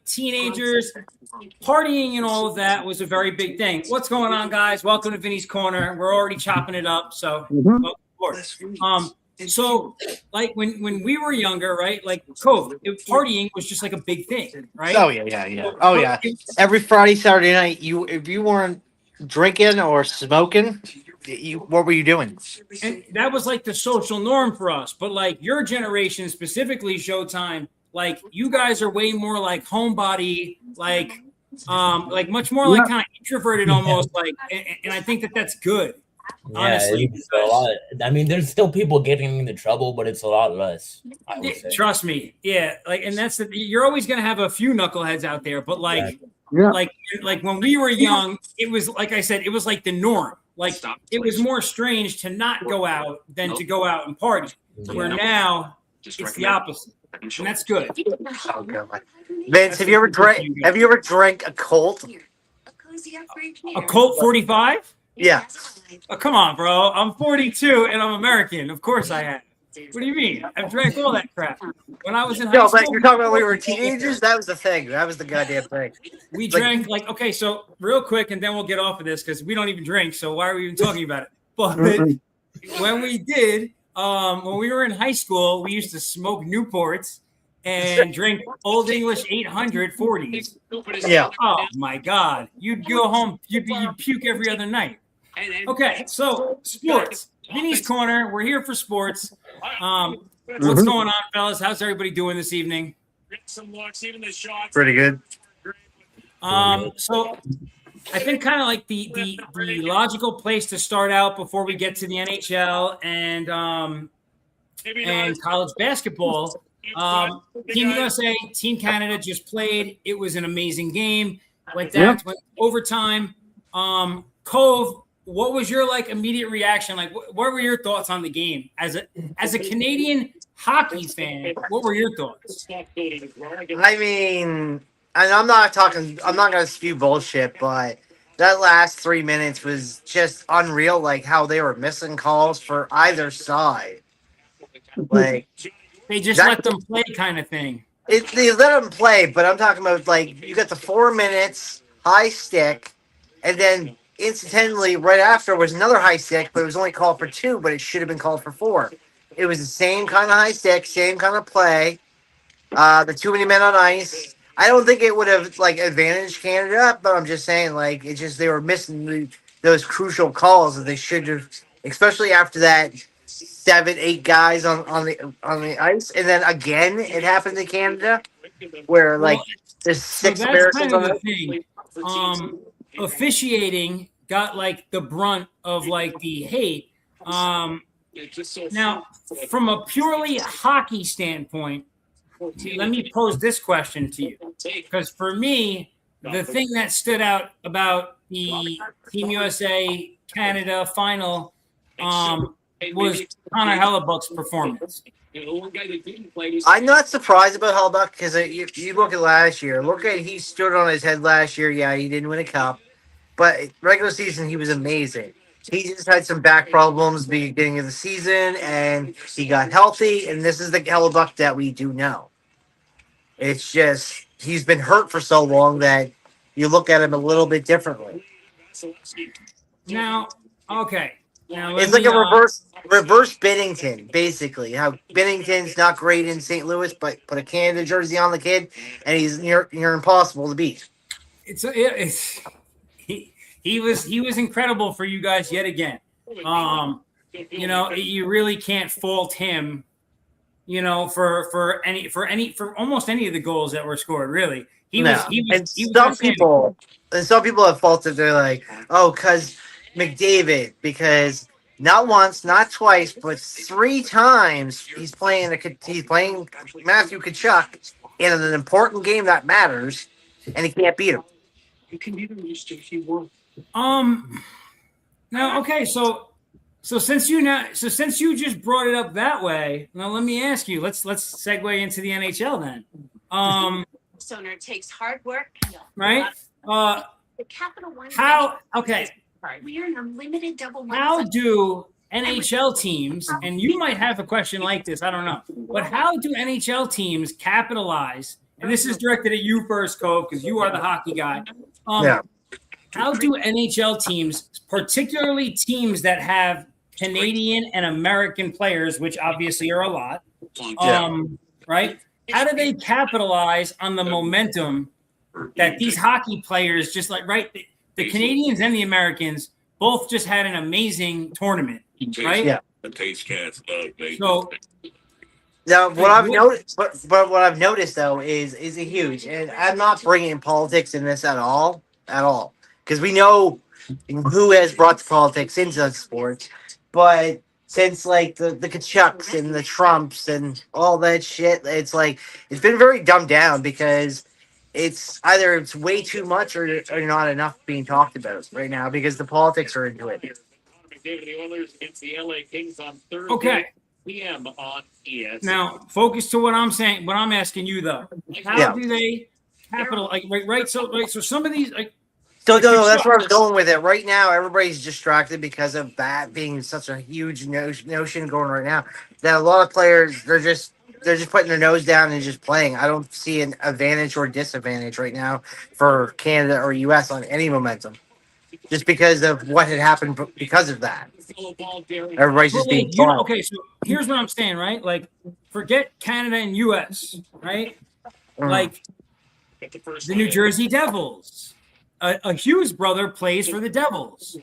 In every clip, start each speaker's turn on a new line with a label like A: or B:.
A: teenagers, partying and all of that was a very big thing. What's going on, guys? Welcome to Vinny's Corner. We're already chopping it up, so welcome aboard. So like when we were younger, right? Like partying was just like a big thing, right?
B: Oh yeah. Oh yeah. Every Friday, Saturday night, if you weren't drinking or smoking, what were you doing?
A: And that was like the social norm for us. But like your generation, specifically Showtime, like you guys are way more like homebody, like much more like kind of introverted almost, like, and I think that's good.
C: Yeah,
A: honestly,
C: it's a lot. I mean, there's still people getting into trouble, but it's a lot less. I would say.
A: Trust me, yeah. Like, and that's you're always gonna have a few knuckleheads out there, but like, like when we were young, it was like I said, it was like the norm. Like it was more strange to not go out than to go out and party. Where now it's the opposite, and that's good.
B: Oh god, Vince, have you ever drank a Colt?
A: A Colt 45?
B: Yeah.
A: Oh, come on, bro. I'm 42 and I'm American. Of course I have. What do you mean? I've drank all that crap. When I was in high school.
B: No, but you're talking about when we were teenagers? That was the thing. That was the goddamn thing.
A: We drank okay, so real quick, and then we'll get off of this because we don't even drink, so why are we even talking about it? But when we did, when we were in high school, we used to smoke Newports and drink Old English 840s.
B: Yeah.
A: Oh, my God. You'd go home, you'd puke every other night. Okay, so sports. Vinny's Corner. We're here for sports. What's going on, fellas? How's everybody doing this evening?
B: Pretty good.
A: So I think kind of like the logical place to start out before we get to the NHL and college basketball. Team USA, Team Canada just played. It was an amazing game. Went down to overtime. Cove, what was your like immediate reaction? Like, what were your thoughts on the game as a Canadian hockey fan? What were your thoughts?
B: I mean, and I'm not going to spew bullshit, but that last 3 minutes was just unreal. Like how they were missing calls for either side. Like
A: they just let them play, kind of thing.
B: They let them play, but I'm talking about like you got the 4 minutes high stick, and then incidentally, right after was another high stick, but it was only called for 2, but it should have been called for 4. It was the same kind of high stick, same kind of play. The too many men on ice. I don't think it would have like advantaged Canada, but I'm just saying like it's just they were missing those crucial calls that they should have, especially after that 7-8 guys on the ice, and then again it happened to Canada where like there's 6 Americans on the
A: thing. Officiating got like the brunt of like the hate. Now, from a purely hockey standpoint, let me pose this question to you, because for me, the thing that stood out about the Team USA Canada final was Connor Hellebuck's performance.
B: I'm not surprised about Hellebuck because you look at last year. Look at he stood on his head last year. Yeah, he didn't win a cup. But regular season, he was amazing. He just had some back problems beginning of the season, and he got healthy, and this is the Hellebuck that we do know. It's just, he's been hurt for so long that you look at him a little bit differently.
A: Now, okay. Now,
B: it's like a reverse Bennington, basically. How Bennington's not great in St. Louis, but put a Canada jersey on the kid, and he's near impossible to beat.
A: He was incredible for you guys yet again. You really can't fault him, for almost any of the goals that were scored. Really,
B: some people have faulted. They're like, oh, because McDavid, because not once, not twice, but 3 times he's playing Matthew Tkachuk in an important game that matters, and he can't beat him.
D: You can be reached if you want.
A: Now, okay, so since you just brought it up that way, now let me ask you. Let's segue into the NHL then.
E: Sonar takes hard work,
A: right?
E: The Capital One.
A: How? Okay.
E: We are an unlimited double.
A: How do NHL teams? And you might have a question like this. I don't know, but how do NHL teams capitalize and this is directed at you first, Cove, because you are the hockey guy.
B: Yeah.
A: How do NHL teams, particularly teams that have Canadian and American players, which obviously are a lot, right? How do they capitalize on the momentum that these hockey players just like, right? The Canadians and the Americans both just had an amazing tournament, right?
B: Yeah.
A: So
B: now, what I've noticed, but what I've noticed though is a huge, and I'm not bringing politics in this at all, because we know who has brought the politics into the sport, but since like the Kachucks and the Trumps and all that shit, it's like it's been very dumbed down because it's either it's way too much or not enough being talked about right now because the politics are into it.
A: okay.
D: PM on ES.
A: Now, focus to what I'm saying. What I'm asking you though, how do they capital like right? So some of these like.
B: So no, that's where I'm going with it. Right now, everybody's distracted because of that being such a huge notion going right now. That a lot of players they're just putting their nose down and just playing. I don't see an advantage or disadvantage right now for Canada or US on any momentum, just because of what had happened because of that. Everybody's just being
A: okay. So here's what I'm saying, right? Like, forget Canada and US, right? Like the New Jersey Devils. A Hughes brother plays for the Devils.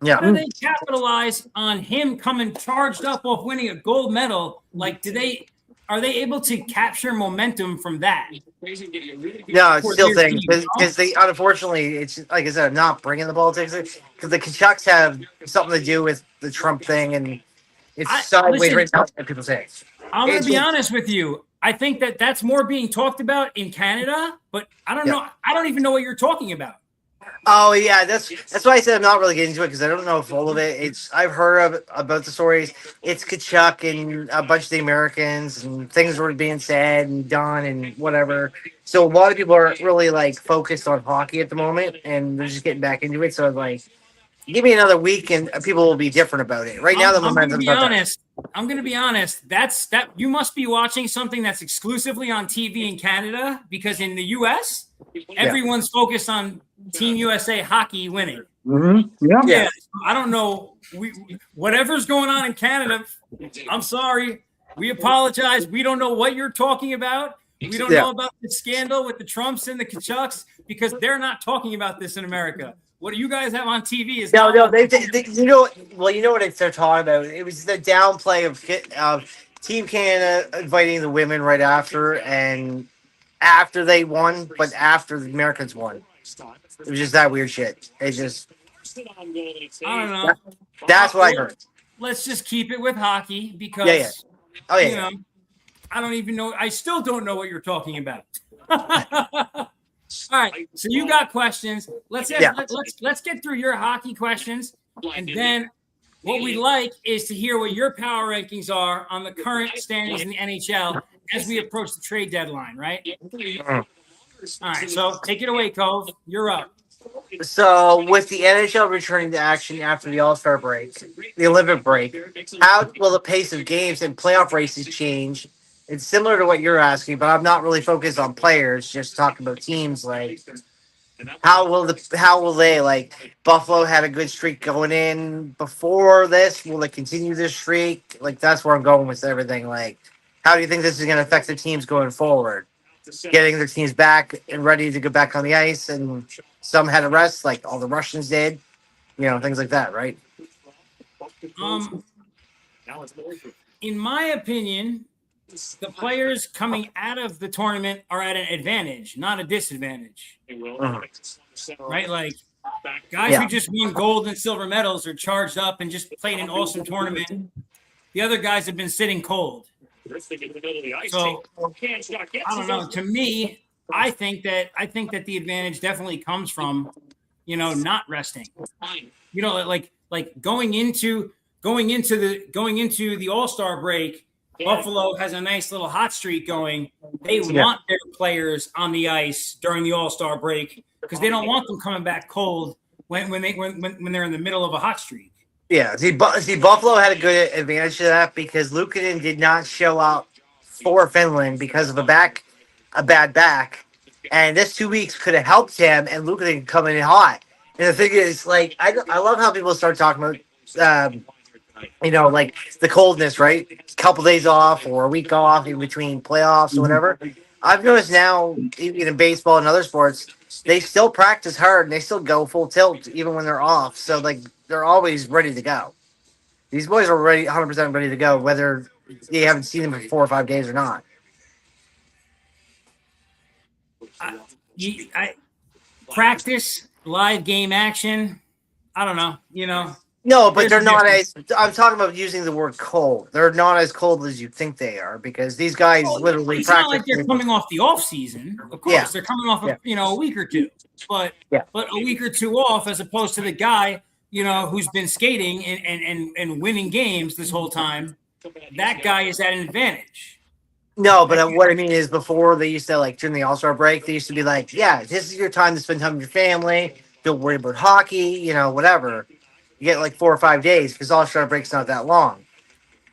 B: Yeah.
A: How do they capitalize on him coming charged up off winning a gold medal? Like, are they able to capture momentum from that?
B: No, it's still things because they unfortunately it's like I said, I'm not bringing the politics because the Kachucks have something to do with the Trump thing and it's sideways right now. People say
A: I'm going to be honest with you. I think that's more being talked about in Canada, but I don't know. I don't even know what you're talking about.
B: Oh yeah, that's why I said I'm not really getting into it because I don't know full of it. I've heard about the stories. It's Kachuk and a bunch of the Americans and things were being said and done and whatever. So a lot of people are really like focused on hockey at the moment and they're just getting back into it. So like, give me another week and people will be different about it. Right now, the momentum's not there.
A: I'm going to be honest. That you must be watching something that's exclusively on TV in Canada because in the U.S. everyone's focused on Team USA hockey winning.
B: Mm-hmm.
A: Yeah. I don't know. Whatever's going on in Canada, I'm sorry. We apologize. We don't know what you're talking about. We don't know about the scandal with the Trumps and the Kachucks because they're not talking about this in America. What do you guys have on TV? Is
B: they you know what they're talking about. It was the downplay of Team Canada inviting the women right after and after they won, but after the Americans won. It was just that weird shit. It's just
A: I don't know.
B: That's what I heard.
A: Let's just keep it with hockey because you know, I don't even know. I still don't know what you're talking about. All right, so you got questions. Let's get through your hockey questions, and then what we like is to hear what your power rankings are on the current standings in the NHL as we approach the trade deadline. Right? All right, so take it away, Cove. You're up.
B: So, with the NHL returning to action after the All-Star break, the Olympic break, how will the pace of games and playoff races change? It's similar to what you're asking, but I'm not really focused on players, just talking about teams. Like, how will they like Buffalo had a good streak going in before this? Will they continue this streak? Like, that's where I'm going with everything. Like, how do you think this is going to affect the teams going forward? Getting their teams back and ready to go back on the ice, and some had a rest, like all the Russians did, things like that, right?
A: In my opinion, the players coming out of the tournament are at an advantage, not a disadvantage. Right? Like, guys who just won gold and silver medals are charged up and just played an awesome tournament. The other guys have been sitting cold. So, I don't know. To me, I think that the advantage definitely comes from, not resting. Like going into the All-Star break, Buffalo has a nice little hot streak going. They want their players on the ice during the All-Star break because they don't want them coming back cold when they're in the middle of a hot streak.
B: Yeah, see, Buffalo had a good advantage to that because Luukkonen did not show up for Finland because of a back a bad back, and this 2 weeks could have helped him, and Luka didn't come in hot. And the thing is, like, I love how people start talking about, like the coldness, right? A couple days off or a week off in between playoffs or whatever. I've noticed now, even in baseball and other sports, they still practice hard and they still go full tilt even when they're off. So, like, they're always ready to go. These boys are ready, 100% ready to go, whether you haven't seen them for 4 or 5 days or not.
A: I practice live game action. I don't know.
B: No, but
A: There's
B: they're
A: a
B: not
A: difference.
B: as. I'm talking about using the word cold. They're not as cold as you think they are because these guys literally
A: It's
B: practice.
A: not like they're coming off the off season. Of course,
B: Yeah.
A: they're coming off of a week or two, but
B: Yeah.
A: but a week or two off as opposed to the guy who's been skating and winning games this whole time. That guy is at an advantage.
B: No, but what I mean is before they used to, like, during the All-Star break, they used to be like, yeah, this is your time to spend time with your family. Don't worry about hockey, whatever. You get like 4 or 5 days because All-Star break's not that long.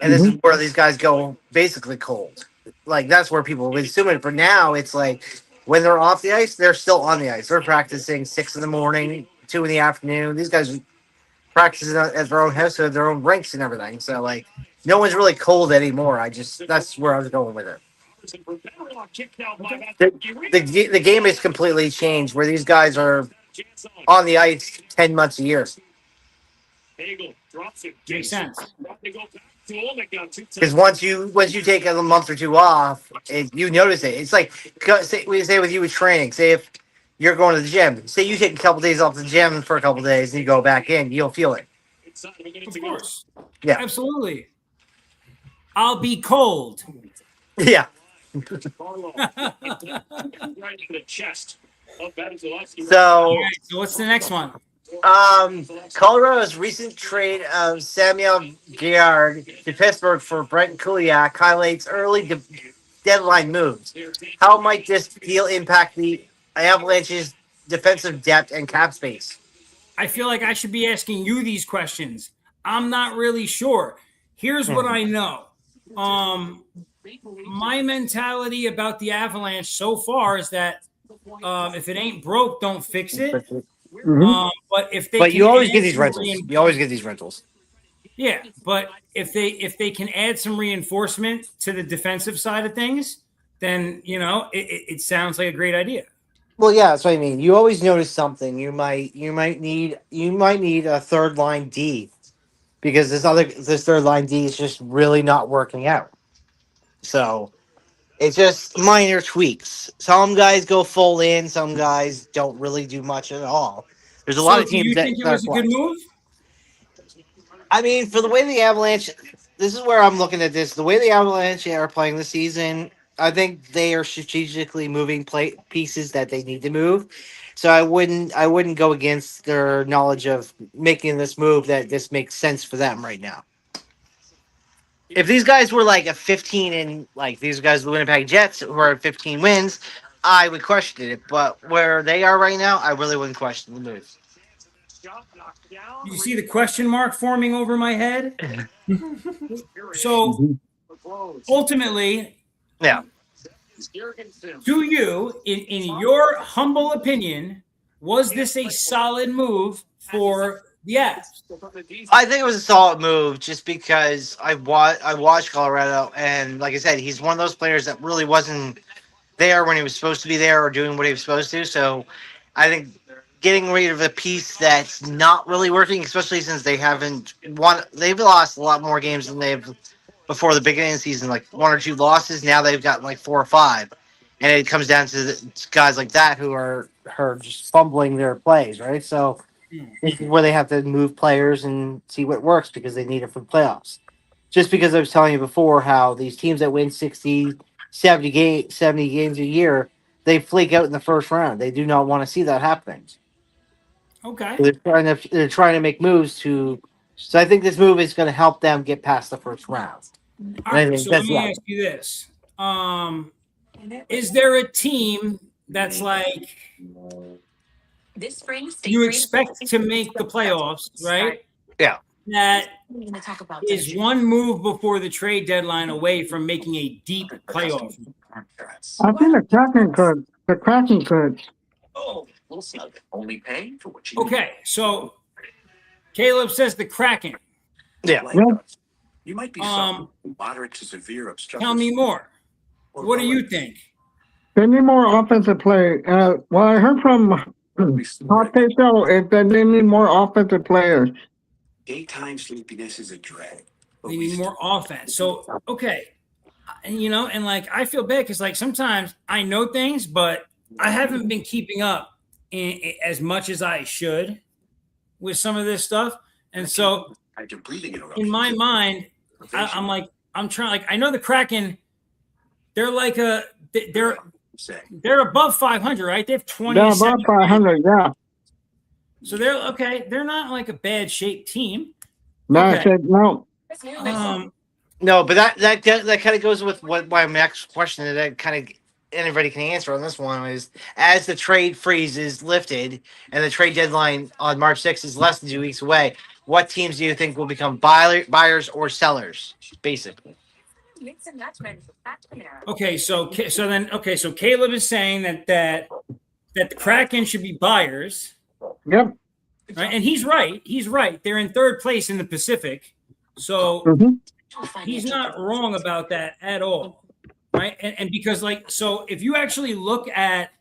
B: And this is where these guys go basically cold. Like, that's where people would assume it. But now it's like when they're off the ice, they're still on the ice. They're practicing 6 in the morning, 2 in the afternoon. These guys practicing at their own house, at their own rinks and everything. So, like, no one's really cold anymore. That's where I was going with it. The game has completely changed where these guys are on the ice 10 months a year.
A: Makes sense.
B: Because once you take a month or two off, you notice it. It's like, say with you with training. Say if you're going to the gym. Say you take a couple days off the gym for a couple days and you go back in, you'll feel it.
A: Of course.
B: Yeah.
A: Absolutely. I'll be cold.
B: Yeah. So,
A: All right, so what's the next one?
B: Colorado's recent trade of Samuel Girard to Pittsburgh for Brent Kuliak highlights early deadline moves. How might this deal impact the Avalanche's defensive depth and cap space?
A: I feel like I should be asking you these questions. I'm not really sure. Here's what I know. My mentality about the Avalanche so far is that if it ain't broke, don't fix it. But if they
B: You always
A: add
B: get these
A: some
B: rentals. You always get these rentals.
A: Yeah, but if they can add some reinforcement to the defensive side of things, then it sounds like a great idea.
B: Well, yeah, that's what I mean. You always notice something. You might need a third line D because this third line D is just really not working out. So it's just minor tweaks. Some guys go full in. Some guys don't really do much at all. There's a lot of teams
A: do you think it was a good move?
B: I mean, for the way the Avalanche, this is where I'm looking at this. The way the Avalanche are playing this season, I think they are strategically moving pieces that they need to move. So I wouldn't go against their knowledge of making this move that this makes sense for them right now. If these guys were like a 15 and like these guys, the Winnipeg Jets, who are at 15 wins, I would question it. But where they are right now, I really wouldn't question the move.
A: You see the question mark forming over my head? So ultimately,
B: Yeah.
A: to you, in your humble opinion, was this a solid move for the Avs?
B: I think it was a solid move just because I watched Colorado, and like I said, he's one of those players that really wasn't there when he was supposed to be there or doing what he was supposed to. So I think getting rid of a piece that's not really working, especially since they've lost a lot more games than they've before the beginning of the season, like 1 or 2 losses. Now they've got like 4 or 5. And it comes down to guys like that who are just fumbling their plays, right? So this is where they have to move players and see what works because they need it for the playoffs. Just because I was telling you before how these teams that win 60, 70 games a year, they flake out in the first round. They do not want to see that happening.
A: Okay.
B: So they're trying to make moves to. So I think this move is going to help them get past the first round.
A: All right, so let me ask you this: is there a team that's like
E: This spring,
A: you expect to make the playoffs, right?
B: Yeah.
A: That is one move before the trade deadline away from making a deep playoff?
F: I think the Kraken could. The Kraken could.
D: Oh, we'll see. Only paying for what you need.
A: Okay, so Caleb says the Kraken.
B: Yeah.
F: Yeah.
D: You might be moderate to severe obstructive.
A: Tell me more. What do you think?
F: They need more offensive play. What I heard from Hot Take Show is that they need more offensive players.
D: Daytime sleepiness is a drag.
A: They need more offense. So, okay. And, and like, I feel bad because, like, sometimes I know things, but I haven't been keeping up as much as I should with some of this stuff. And so, in my mind, I'm like, I'm trying, like, I know the Kraken, they're like they're above 500, right? They have 20.
F: They're above 500, yeah.
A: So they're okay. They're not like a bad shaped team.
F: No,
A: Okay.
F: I said no.
B: No, but that kind of goes with what my next question that kind of anybody can answer on this one is as the trade freeze is lifted and the trade deadline on March 6th is less than 2 weeks away, what teams do you think will become buyers or sellers, basically?
A: Okay, so Caleb is saying that the Kraken should be buyers,
F: Yep.
A: right? And he's right. He's right. They're in third place in the Pacific, so he's not wrong about that at all, right? And because so if you actually look at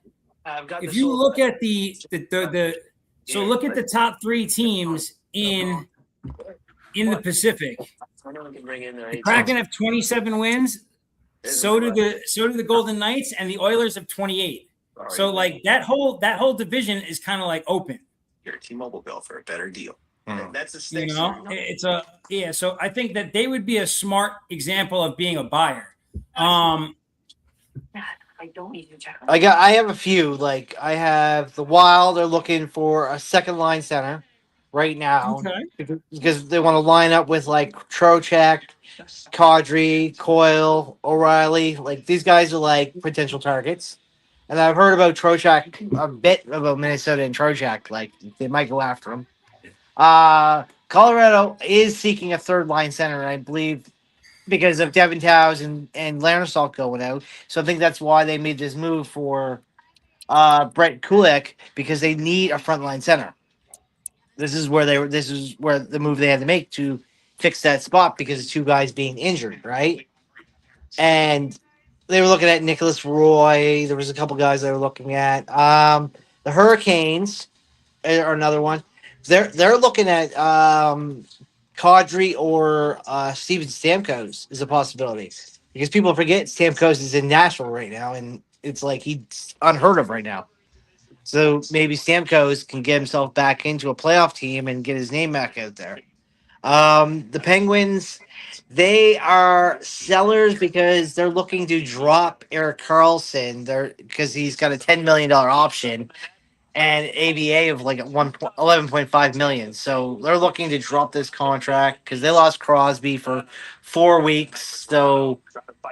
A: look at the top three teams in the Pacific, the Kraken have 27 wins. So do the Golden Knights, and the Oilers have 28. So like that whole division is kind of like open.
D: Your T-Mobile bill for a better deal. That's a
A: So I think that they would be a smart example of being a buyer.
E: I don't need to check.
B: I have a few. Like I have the Wild. They're looking for a second line center right now because they want to line up with like Trocheck, Kadri, Coyle, O'Reilly. Like these guys are like potential targets. And I've heard about Trocheck a bit about Minnesota and Trocheck. Like they might go after him. Colorado is seeking a third line center, and I believe because of Devin Towers and Lansdale going out. So I think that's why they made this move for Brett Kulak because they need a frontline center. This is where the move they had to make to fix that spot because of two guys being injured, right? And they were looking at Nicholas Roy. There was a couple guys they were looking at. The Hurricanes are another one. They're looking at Kadri or Steven Stamkos is a possibility because people forget Stamkos is in Nashville right now, and it's like he's unheard of right now. So maybe Stamkos can get himself back into a playoff team and get his name back out there. The Penguins, they are sellers because they're looking to drop Erik Karlsson because he's got a $10 million option and ABA of like $11.5 million. So they're looking to drop this contract because they lost Crosby for 4 weeks. So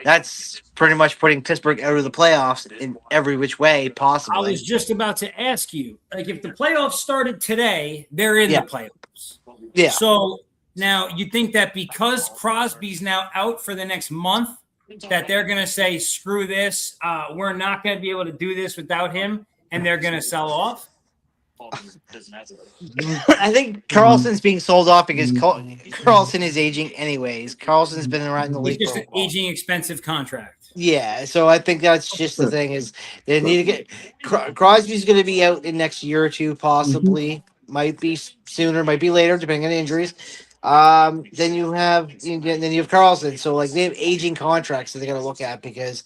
B: that's pretty much putting Pittsburgh out of the playoffs in every which way possible.
A: I was just about to ask you, like, if the playoffs started today, they're in the playoffs.
B: Yeah.
A: So now you think that because Crosby's now out for the next month, that they're going to say, screw this, we're not going to be able to do this without him, and they're going to sell off?
B: I think Carlson's being sold off because Carlson is aging anyways. Carlson's been around in the league.
A: It's just an aging, expensive contract.
B: Yeah, so I think that's just the thing is they need to get Crosby's going to be out in next year or two, possibly. Might be sooner, might be later, depending on injuries. Then you have Carlson. So like they have aging contracts that they're going to look at because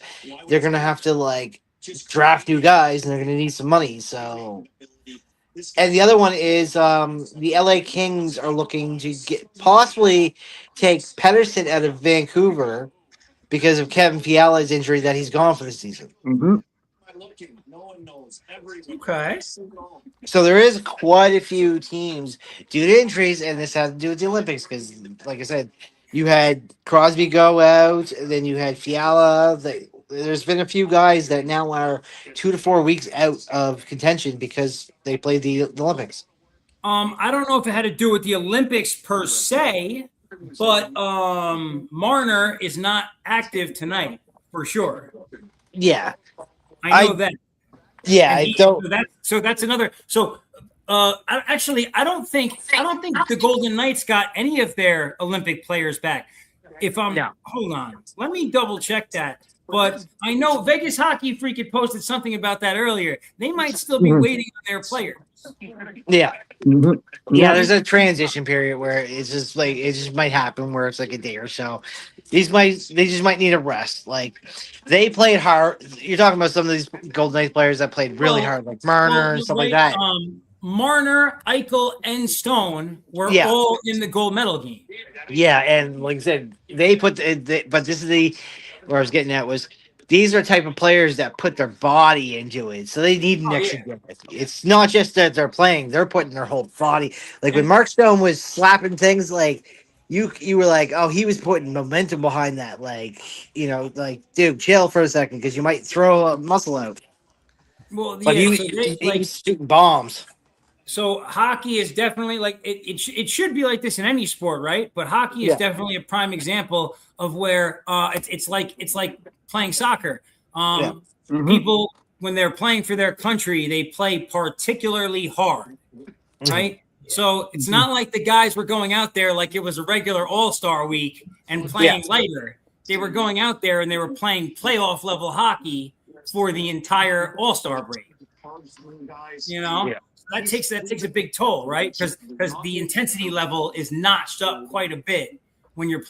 B: they're going to have to like draft new guys and they're going to need some money. So. And the other one is the LA Kings are looking to possibly take Pettersson out of Vancouver because of Kevin Fiala's injury that he's gone for the season.
A: Okay.
B: So there is quite a few teams due to injuries, and this has to do with the Olympics because, like I said, you had Crosby go out, and then you had Fiala. There's been a few guys that now are 2 to 4 weeks out of contention because they played the Olympics.
A: I don't know if it had to do with the Olympics per se, but Marner is not active tonight for sure.
B: Yeah,
A: I know
B: I-
A: that.
B: yeah.
A: And
B: I
A: he,
B: don't.
A: so that's another. So I don't think the Golden Knights got any of their Olympic players back. If I'm
B: No.
A: hold on, let me double check that. But I know Vegas Hockey Freak had posted something about that earlier. They might still be
F: Mhm.
A: waiting on their players.
B: Yeah,
F: Mhm.
B: yeah.
F: Yep.
B: There's a transition period where it's just like it just might happen where it's like a day or so. They just might need a rest. Like they played hard. You're talking about some of these Golden Knights players that played really
A: Well,
B: hard, like Marner and stuff like that.
A: Marner, Eichel, and Stone were
B: Yeah.
A: all in the gold medal game.
B: Yeah, and like I said, they put but this is the where I was getting at was these are type of players that put their body into it, so they need an
A: Oh,
B: extra
A: yeah.
B: gift. It's not just that they're playing; they're putting their whole body. Like when
A: And-
B: Mark Stone was slapping things, like you were like, oh, he was putting momentum behind that. Like like dude, chill for a second because you might throw a muscle out.
A: Well,
B: But
A: yeah. So they
B: he was shooting bombs.
A: So hockey is definitely like it should be like this in any sport, right? But hockey is
B: Yeah.
A: definitely a prime example of where it's like playing soccer.
B: Yeah.
F: Mhm.
A: People when they're playing for their country, they play particularly hard, right? So it's not like the guys were going out there like it was a regular All-Star week and playing lighter. They were going out there and they were playing playoff level hockey for the entire All-Star break. You know,
B: Yeah.
A: that takes a big toll, right? Because the intensity level is notched up quite a bit when you're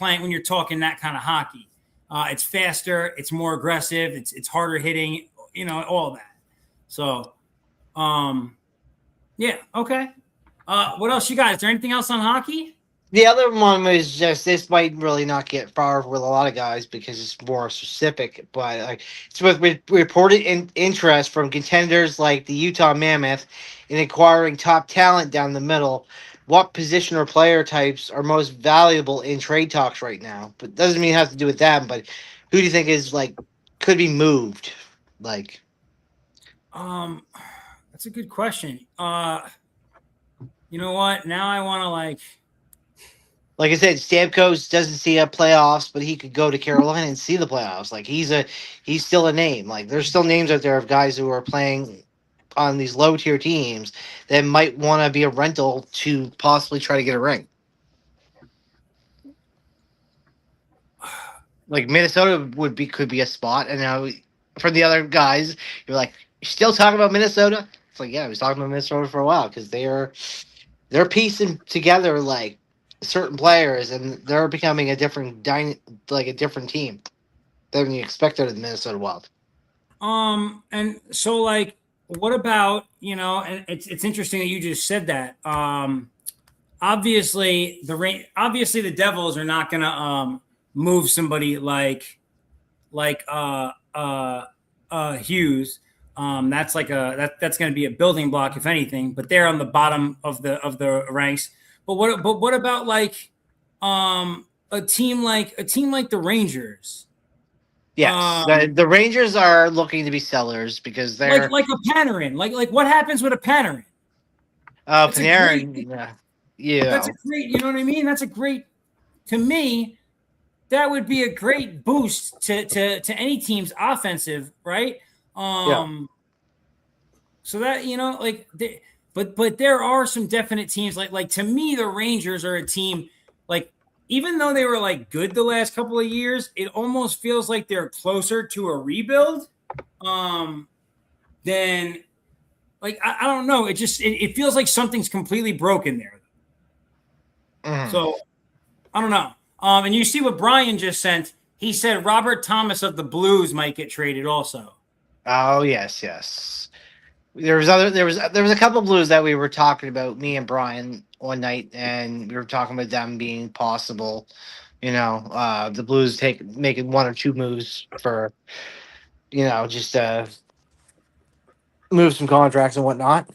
A: talking that kind of hockey. It's faster, it's more aggressive, it's harder hitting, all that. So, yeah, okay. What else you got? Is there anything else on hockey?
B: The other one was just this might really not get far with a lot of guys because it's more specific, but like it's with reported interest from contenders like the Utah Mammoth in acquiring top talent down the middle. What position or player types are most valuable in trade talks right now? But doesn't mean it has to do with that. But who do you think is like could be moved? Like
A: That's a good question. You know what? Now I want to
B: I said, Stamkos doesn't see a playoffs, but he could go to Carolina and see the playoffs. Like he's still a name. Like there's still names out there of guys who are playing on these low tier teams that might want to be a rental to possibly try to get a ring. Like Minnesota could be a spot, and now for the other guys, you're like, you're still talking about Minnesota? It's like, yeah, I was talking about Minnesota for a while because they're piecing together like certain players, and they're becoming a different like a different team than you expect out of the Minnesota Wild.
A: And so what about, and it's interesting that you just said that. Obviously the Devils are not going to move somebody like Hughes. That's that's going to be a building block if anything, but they're on the bottom of the ranks. But what about a team like the Rangers?
B: Yes, the Rangers are looking to be sellers because they're
A: like a Panarin. Like what happens with a Panarin?
B: Panarin.
A: That's a great, you know what I mean? That's a great, to me, that would be a great boost to any team's offensive, right? So that, but there are some definite teams like to me, the Rangers are a team like, even though they were good the last couple of years, it almost feels like they're closer to a rebuild than I don't know. It feels like something's completely broken there. So I don't know. And you see what Brian just sent. He said Robert Thomas of the Blues might get traded also.
B: Oh yes. There was a couple of Blues that we were talking about, me and Brian one night, and we were talking about them being possible. The Blues making one or two moves for, just move some contracts and whatnot.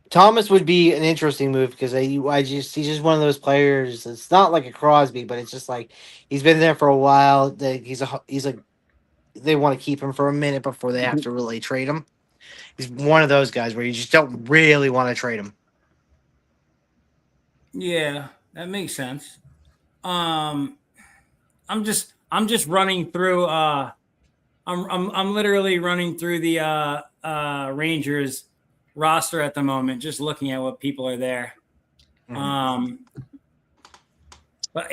B: Thomas would be an interesting move because he's just one of those players. It's not like a Crosby, but it's just like he's been there for a while. They want to keep him for a minute before they have to really trade him. He's one of those guys where you just don't really want to trade him.
A: Yeah, that makes sense. I'm I'm just running through. I'm literally running through the Rangers roster at the moment, just looking at what people are there. But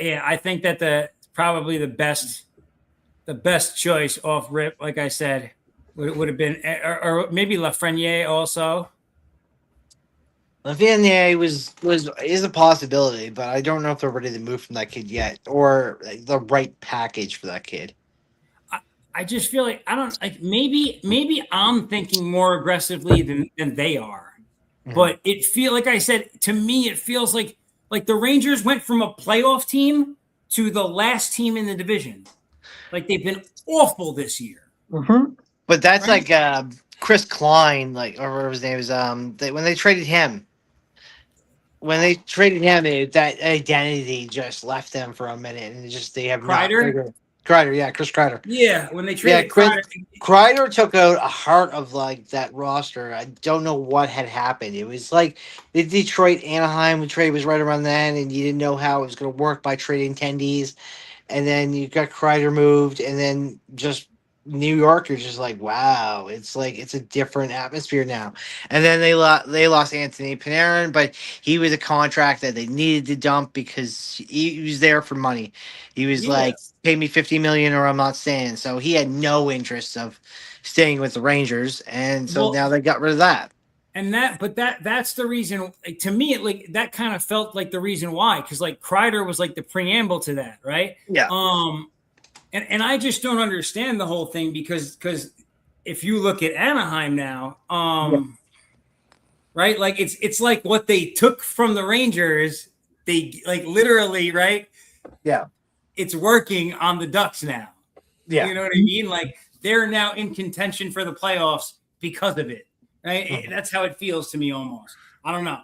A: yeah, I think that probably the best choice off rip, like I said, would have been, or maybe Lafreniere also.
B: Lafreniere is a possibility, but I don't know if they're ready to move from that kid yet, or the right package for that kid.
A: I just feel like I don't like maybe I'm thinking more aggressively than they are, but it feel like I said to me it feels like the Rangers went from a playoff team to the last team in the division. Like they've been awful this year.
B: But that's
A: Right?
B: like Chris Klein, like or whatever his name is. When they traded him, that identity just left them for a minute, and they have not
A: Kreider?
B: figured. Kreider, yeah, Chris Kreider.
A: Yeah, when they traded
B: Kreider took out a heart of like that roster. I don't know what had happened. It was like the Detroit Anaheim trade was right around then, and you didn't know how it was going to work by trading tendies, and then you got Kreider moved, and then just New York, you're just like, wow, it's like it's a different atmosphere now. And then they lost Anthony Panarin, but he was a contract that they needed to dump because he was there for money. He was like, pay me $50 million or I'm not staying. So he had no interest of staying with the Rangers, and so now they got rid of that.
A: And that's the reason to me, like that kind of felt like the reason why, because like Kreider was like the preamble to that, right?
B: Yeah.
A: And I just don't understand the whole thing because if you look at Anaheim now, right, like it's like what they took from the Rangers, they like literally, right?
B: Yeah.
A: It's working on the Ducks now.
B: Yeah.
A: You know what I mean? Like they're now in contention for the playoffs because of it. Right? That's how it feels to me almost. I don't know.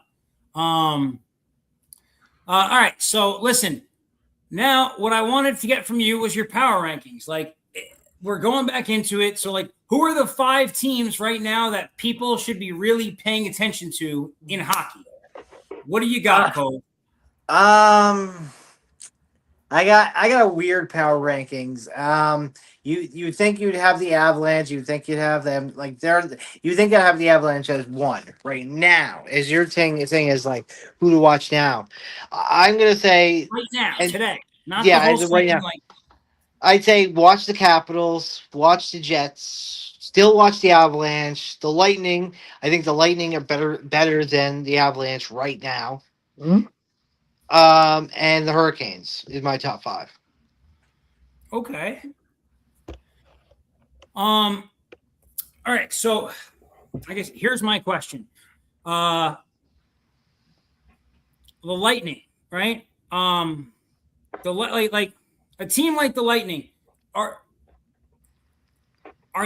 A: All right. So listen, now what I wanted to get from you was your power rankings. Like we're going back into it. So like who are the 5 teams right now that people should be really paying attention to in hockey? What do you got, Cole?
B: I got a weird power rankings. You think you'd have the Avalanche? You think you'd have them like you think I'd have the Avalanche as 1 right now? Is your thing is like who to watch now? I'm gonna say
A: Right now, today, not
B: yeah,
A: the whole
B: right
A: season,
B: now.
A: like,
B: I'd say watch the Capitals, watch the Jets, still watch the Avalanche, the Lightning. I think the Lightning are better than the Avalanche right now. And the Hurricanes is my top 5.
A: Okay. All right. So I guess here's my question. The Lightning, right? Like a team like the Lightning are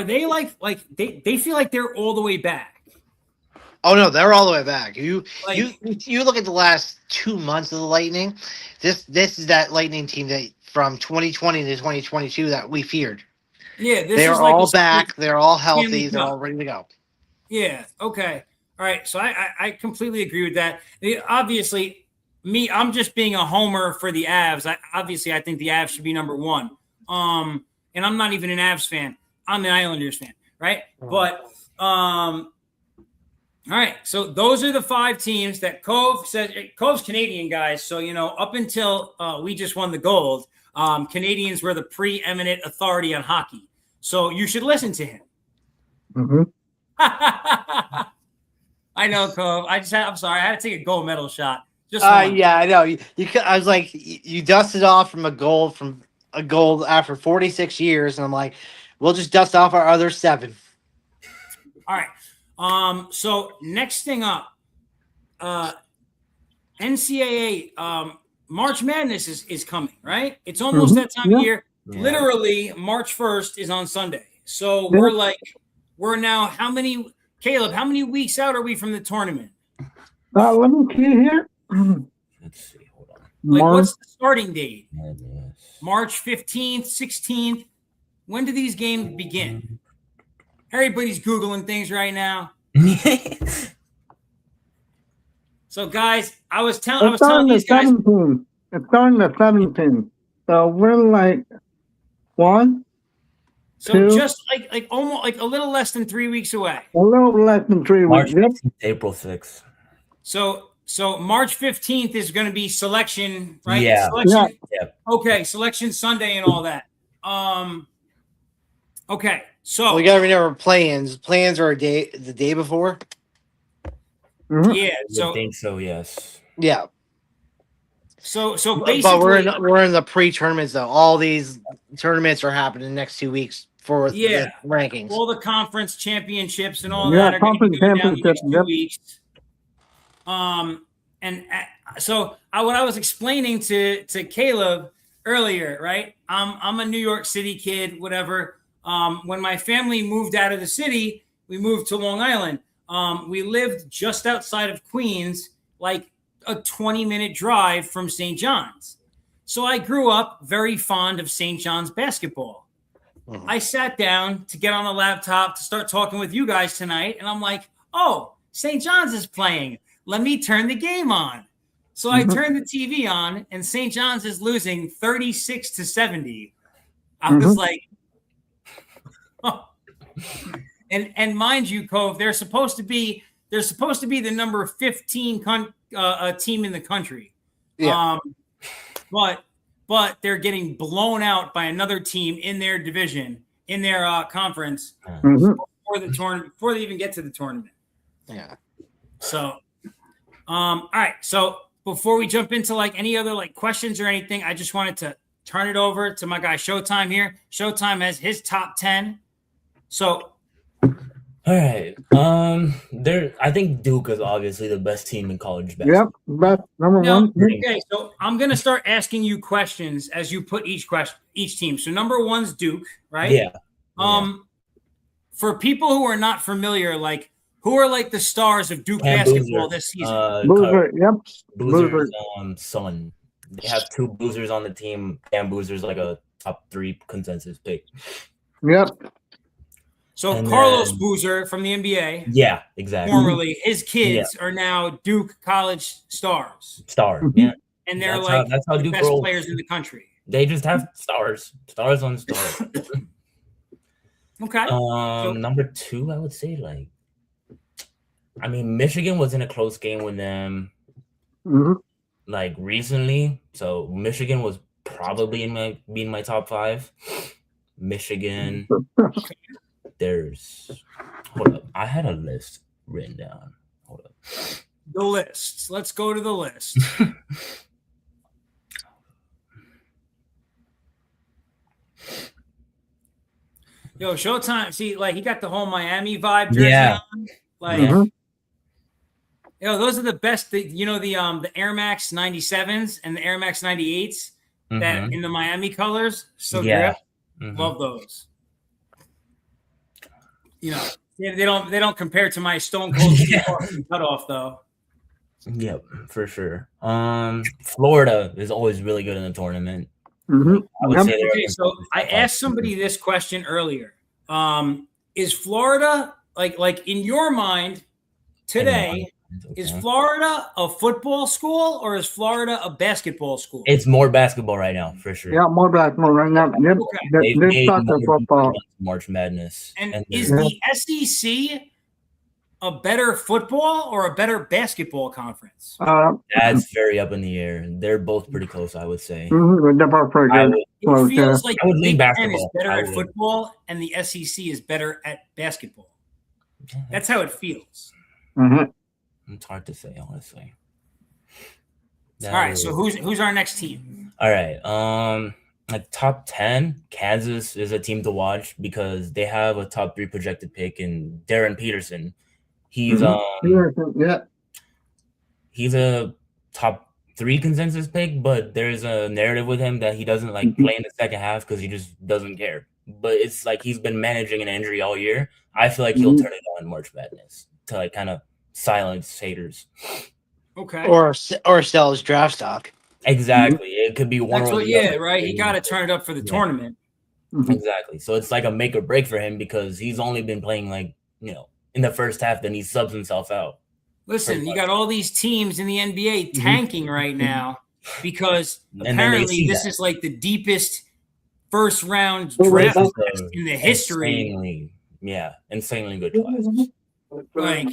A: they like they feel like they're all the way back?
B: Oh no, they're all the way back. You
A: Like,
B: you look at the last 2 months of the Lightning. This is that Lightning team that from 2020 to 2022 that we feared.
A: yeah,
B: They are all back. They're all healthy. They're all ready to go.
A: Yeah. Okay. All right. So I completely agree with that. Obviously, I'm just being a homer for the Avs. I think the Avs should be number 1. And I'm not even an Avs fan. I'm an Islanders fan, right? But all right. So those are the 5 teams that Cove says. Cove's Canadian, guys. So up until we just won the gold, Canadians were the preeminent authority on hockey. So you should listen to him. I know, Cove. I'm sorry. I had to take a gold medal shot. Just
B: yeah, I know. You I was like, you dusted off from a gold after 46 years, and I'm like, we'll just dust off our other 7.
A: All right. So next thing up, NCAA March Madness is coming, right? It's almost that time of year. Yeah. Literally, March 1st is on Sunday. So we're now how many weeks out are we from the tournament?
F: Let me see here.
C: Let's see. Hold on.
A: Like, what's the starting date? March 15th, 16th. When do these games begin? Everybody's Googling things right now. So, guys, I was telling these guys.
F: It's starting the 17th. So we're like 1,
A: So
F: 2,
A: just like almost like a little less than 3 weeks away.
F: a little less than 3
C: March
F: weeks. Yep.
C: 15th, April 6th.
A: So March 15th is going to be selection, right?
C: Yeah.
A: Selection.
C: Yeah.
A: Okay, selection Sunday and all that. Okay, so
B: We gotta remember plans. Plans are the day before.
F: Mhm.
A: yeah,
C: I
A: so
C: think so, yes.
B: Yeah,
A: so
B: but
A: basically,
B: we're in the pre-tournaments though. All these tournaments are happening the next 2 weeks for
A: yeah,
B: the rankings.
A: all the conference championships and all
F: Yeah,
A: that are going to be
F: conference
A: going down the
F: championship,
A: next 2
F: yep.
A: weeks. So what I was explaining to Caleb earlier, right? I'm a New York City kid, whatever. When my family moved out of the city, we moved to Long Island. We lived just outside of Queens, like a 20-minute drive from St. John's. So I grew up very fond of St. John's basketball.
B: Mhm.
A: I sat down to get on the laptop to start talking with you guys tonight, and I'm like, oh, St. John's is playing. Let me turn the game on. So I turned the TV on, and St. John's is losing 36-70. I was like, oh. And mind you, Cove, they're supposed to be the number 15 team in the country.
B: Yeah.
A: But they're getting blown out by another team in their division, in their conference before the tournament, before they even get to the tournament.
B: Yeah.
A: So, all right. So before we jump into like any other like questions or anything, I just wanted to turn it over to my guy Showtime here. Showtime has his top 10. So,
C: All right. I think Duke is obviously the best team in college basketball.
F: Yep, best number
A: now,
F: 1.
A: okay. So I'm gonna start asking you questions as you put each team. So number 1's Duke, right?
C: Yeah.
A: For people who are not familiar, like who are like the stars of Duke
C: Cam
A: basketball
C: Boozer,
A: this season?
F: Boozer, yep.
C: Boozer's son. They have 2 Boozers on the team. Cam Boozer's like a top 3 consensus pick.
F: Yep.
A: So
C: And
A: Carlos
C: then-
A: Boozer from the NBA,
C: Yeah, exactly.
A: formerly, his kids are now Duke college stars,
C: Star. Yeah.
A: and they're
C: That's how
A: the
C: Duke
A: best
C: rolls.
A: players in the country.
C: They just have stars on stars.
A: Okay.
C: Number 2, I would say Michigan was in a close game with them like recently, so Michigan was probably in my top 5. Michigan. Hold up. I had a list written down. Hold up.
A: The list. Let's go to the list. Yo, Showtime. See, like he got the whole Miami vibe jersey
C: Yeah.
A: on. Like, those are the best. The Air Max 97s and the Air Max 98s that in the Miami colors. So
C: Yeah.
A: drip. Love those. They don't compare to my Stone Cold cutoff though.
C: Yep, for sure. Florida is always really good in the tournament. I would say
A: Okay, so I asked somebody this question earlier. Is Florida like in your mind today? Is Florida a football school or is Florida a basketball school?
C: It's more basketball right now, for sure.
F: Yeah, more basketball right now. Yep.
C: They've
F: They
C: made
F: start the
C: more
F: football.
C: March Madness.
A: And is the SEC a better football or a better basketball conference?
C: That's very up in the air. They're both pretty close, I would say.
F: They're both pretty
C: I
F: good.
C: would-
A: It feels like
C: I would
A: the
C: lean
A: Big Ten is
C: basketball.
A: better
C: I
A: at
C: would.
A: football and the SEC is better at basketball. That's how it feels.
C: It's hard to say, honestly.
A: All right, so who's our next team?
C: All right. Like top 10, Kansas is a team to watch because they have a top 3 projected pick in Darren Peterson. He's he's a top 3 consensus pick, but there's a narrative with him that he doesn't like play in the second half because he just doesn't care. But it's like he's been managing an injury all year. I feel like he'll turn it on in March Madness to like kind of silence haters.
A: Okay.
B: Or sell his draft stock.
C: Exactly. It could be one
A: That's
C: or
A: what,
C: the
A: yeah,
C: other.
A: right. He got to turn it up for the tournament.
C: Exactly. So it's like a make or break for him because he's only been playing like, in the first half, then he subs himself out.
A: Listen, you got all these teams in the NBA tanking right now because
C: And then they
A: apparently
C: see
A: this
C: that.
A: is like the deepest first round
F: Oh,
A: draft
F: that's
A: picks in the history.
C: Insanely good class.
A: Like,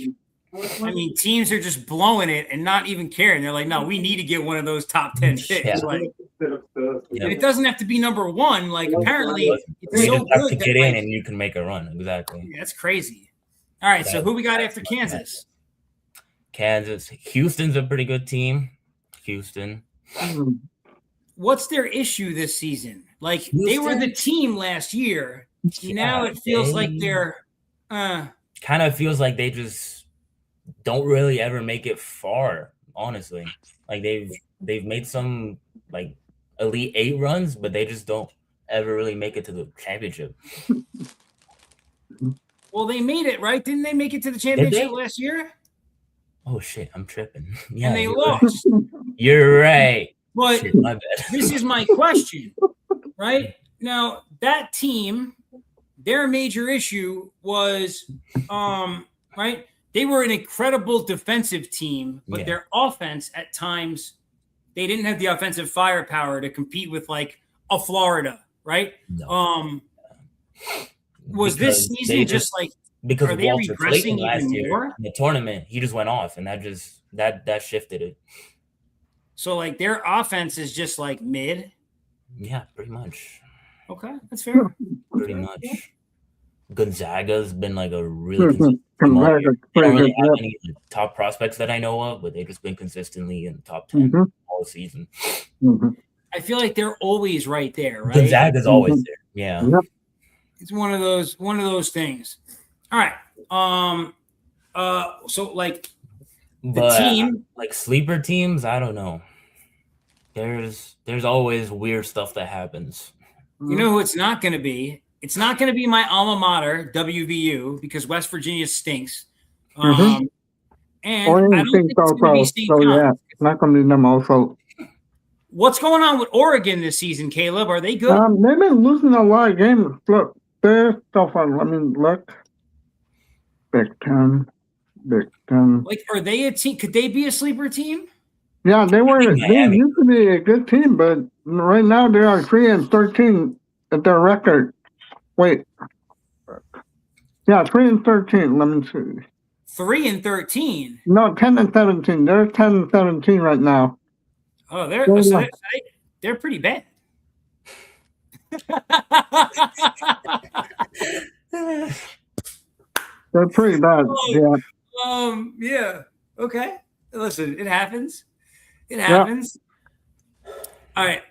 A: I mean, teams are just blowing it and not even caring. They're like, no, we need to get one of those top 10 picks.
C: Yeah.
A: Like,
C: Yeah.
A: and it doesn't have to be number one. Like, apparently, it's
C: You
A: so
C: just have
A: good
C: to
A: that,
C: get in
A: like,
C: and you can make a run. Exactly.
A: that's crazy. All right, so who we got after Kansas?
C: Kansas. Houston's a pretty good team. Houston.
A: What's their issue this season? Like, they were the team last year. Now it feels like they're
C: kind of feels like they just don't really ever make it far, honestly. Like they've made some like Elite 8 runs, but they just don't ever really make it to the championship.
A: well, they made it, right? Didn't they make it to the championship last year?
C: Oh shit, I'm tripping. Yeah,
A: And they lost.
C: You're right.
A: But
C: Shit, my bad.
A: this is my question, right? Now, that team, their major issue was, right? They were an incredible defensive team, but their offense at times, they didn't have the offensive firepower to compete with like a Florida, right?
C: No.
A: Was this season just like,
C: because
A: are
C: of
A: they
C: Walter
A: regressing
C: Clayton last
A: even
C: year
A: more?
C: in the tournament, he just went off, and that shifted it.
A: So like their offense is just like mid?
C: Yeah, pretty much.
A: Okay, that's fair.
C: Pretty much. Gonzaga's been like a really consistent team all
F: Gonzaga's
C: year. They
F: pretty
C: don't really
F: good,
C: have any top prospects that I know of, but they've just been consistently in the top 10 all season.
A: I feel like they're always right there, right?
C: Gonzaga's always there. Yeah.
F: Yep.
A: It's one of those things. All right. So like the team,
C: like sleeper teams, I don't know. There's always weird stuff that happens.
A: you know who it's not going to be? It's not going to be my alma mater, WVU, because West Virginia stinks. And I don't think it's going to be St.
F: So yeah,
A: John's.
F: it's not going to be them also.
A: What's going on with Oregon this season, Caleb? Are they good?
F: They've been losing a lot of games. Look, there's stuff on. I mean, look, Big Ten.
A: Like, are they a team? Could they be a sleeper team?
F: Yeah, they used to be a good team, but right now they are 3-13 at their record. Wait. Yeah, 3-13. Let me see.
A: 3-13.
F: No, 10-17. They're 10-17 right now.
A: Oh, they're pretty bad.
F: They're pretty bad. Yeah.
A: Yeah. Okay. Listen, it happens. It happens. All right.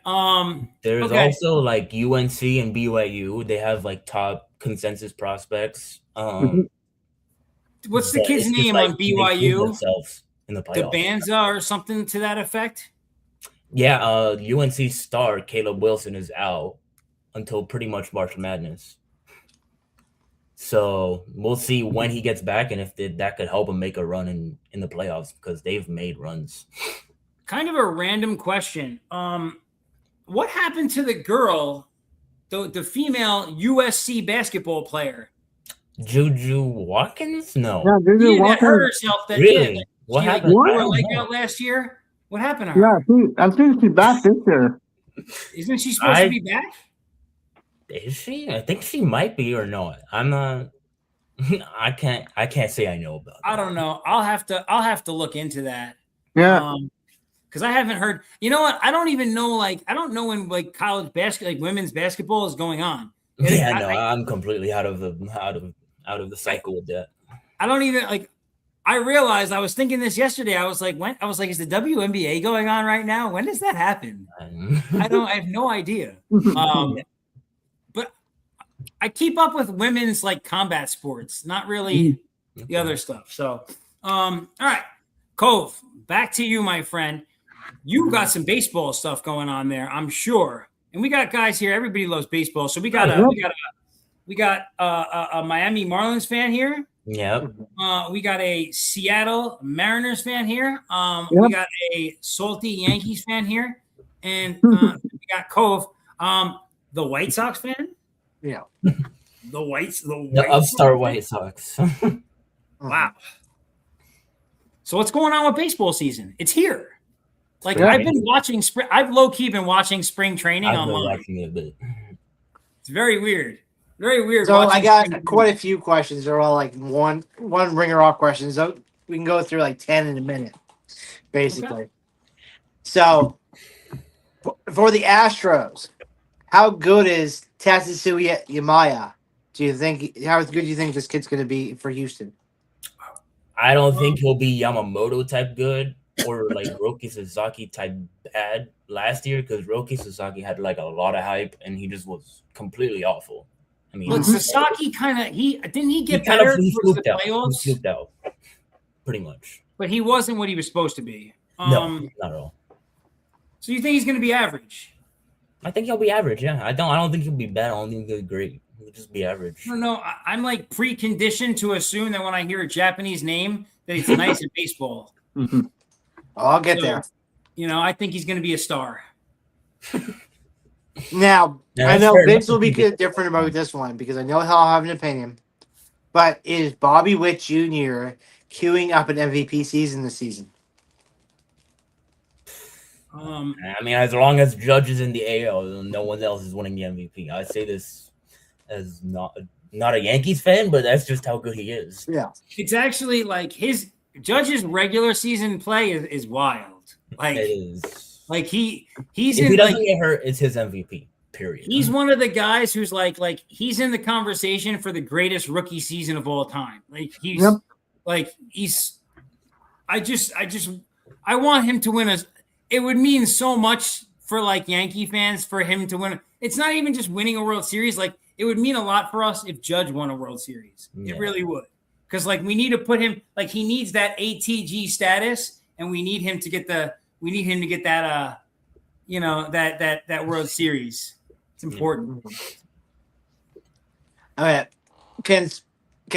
C: There's also like UNC and BYU. They have like top consensus prospects.
A: What's the kid's name on BYU?
C: Themselves in the playoffs.
A: Debanza or something to that effect?
C: Yeah, UNC star Caleb Wilson is out until pretty much March Madness. So we'll see when he gets back and if that could help him make a run in the playoffs because they've made runs.
A: Kind of a random question. What happened to the girl, the female USC basketball player?
C: Juju Watkins? No.
F: Yeah, Juju
A: That
F: Watkins.
A: hurt herself.
C: Really? What happened?
A: Like, her leg out last year? What happened to her?
F: Yeah, I think she's back this year.
A: Isn't she supposed to be back?
C: Is she? I think she might be or not. I'm not. I can't say I know about that.
A: I don't know. I'll have to look into that.
F: Yeah.
A: Because I haven't heard. You know what? I don't even know. Like, I don't know when like college basketball, like women's basketball, is going on.
C: Yeah, I'm completely out of the cycle with that.
A: I don't even like. I realized I was thinking this yesterday. I was like, is the WNBA going on right now? When does that happen? I have no idea. But I keep up with women's like combat sports, not really the other stuff. So, all right, Cove, back to you, my friend. You got some baseball stuff going on there, I'm sure. And we got guys here. Everybody loves baseball, so we got a Miami Marlins fan here.
C: Yep.
A: We got a Seattle Mariners fan here. We got a salty Yankees fan here, and we got Cove, the White Sox fan.
B: Yeah.
C: The upstart White Sox.
A: Wow. So what's going on with baseball season? It's here. Like I've been watching I've low key been watching spring training online.
C: Watching it, but
A: It's very weird. Very weird.
B: So I
A: watching
B: got
A: spring
B: quite a few questions. They're all like one ringer off questions. So we can go through like 10 in a minute, basically. So for the Astros, how good is Tatsuya Yamaya? Do you think how good do you think this kid's going to be for Houston?
C: I don't think he'll be Yamamoto type good or like Roki Sasaki type bad last year because Roki Sasaki had like a lot of hype and he just was completely awful. I mean,
A: But Sasaki kind of didn't he get
C: kind
A: better
C: of he
A: towards the
C: fluked out.
A: playoffs?
C: He fluked out, pretty much.
A: But he wasn't what he was supposed to be.
C: No, not at all.
A: So you think he's going to be average?
C: I think he'll be average. Yeah, I don't think he'll be bad. I don't think he'll be great. He'll just be average.
A: No. I'm like preconditioned to assume that when I hear a Japanese name, that he's nice at baseball.
F: Mhm.
B: I'll get there.
A: You know, I think he's going to be a star.
B: Now,
C: Yeah,
B: I
C: that's
B: know
C: fair
B: Vince
C: enough.
B: will be different about this one because I know he'll have an opinion. But is Bobby Witt Jr. queuing up an MVP season this season?
C: I mean, as long as Judge is in the AL, no one else is winning the MVP. I say this as not a Yankees fan, but that's just how good he is.
B: Yeah.
A: It's actually like his Judge's regular season play is wild. Like
C: It is.
A: Like he's
C: If
A: in
C: he doesn't
A: like
C: get hurt, it's his MVP. Period.
A: he's one of the guys who's like he's in the conversation for the greatest rookie season of all time. Like he's
F: Yep.
A: like he's I want him to win a it would mean so much for like Yankee fans for him to win. It's not even just winning a World Series. Like it would mean a lot for us if Judge won a World Series.
C: Yeah.
A: It really would. Because like we need to put him like he needs that ATG status, and we need him to get that that World Series. It's important.
B: All right. Can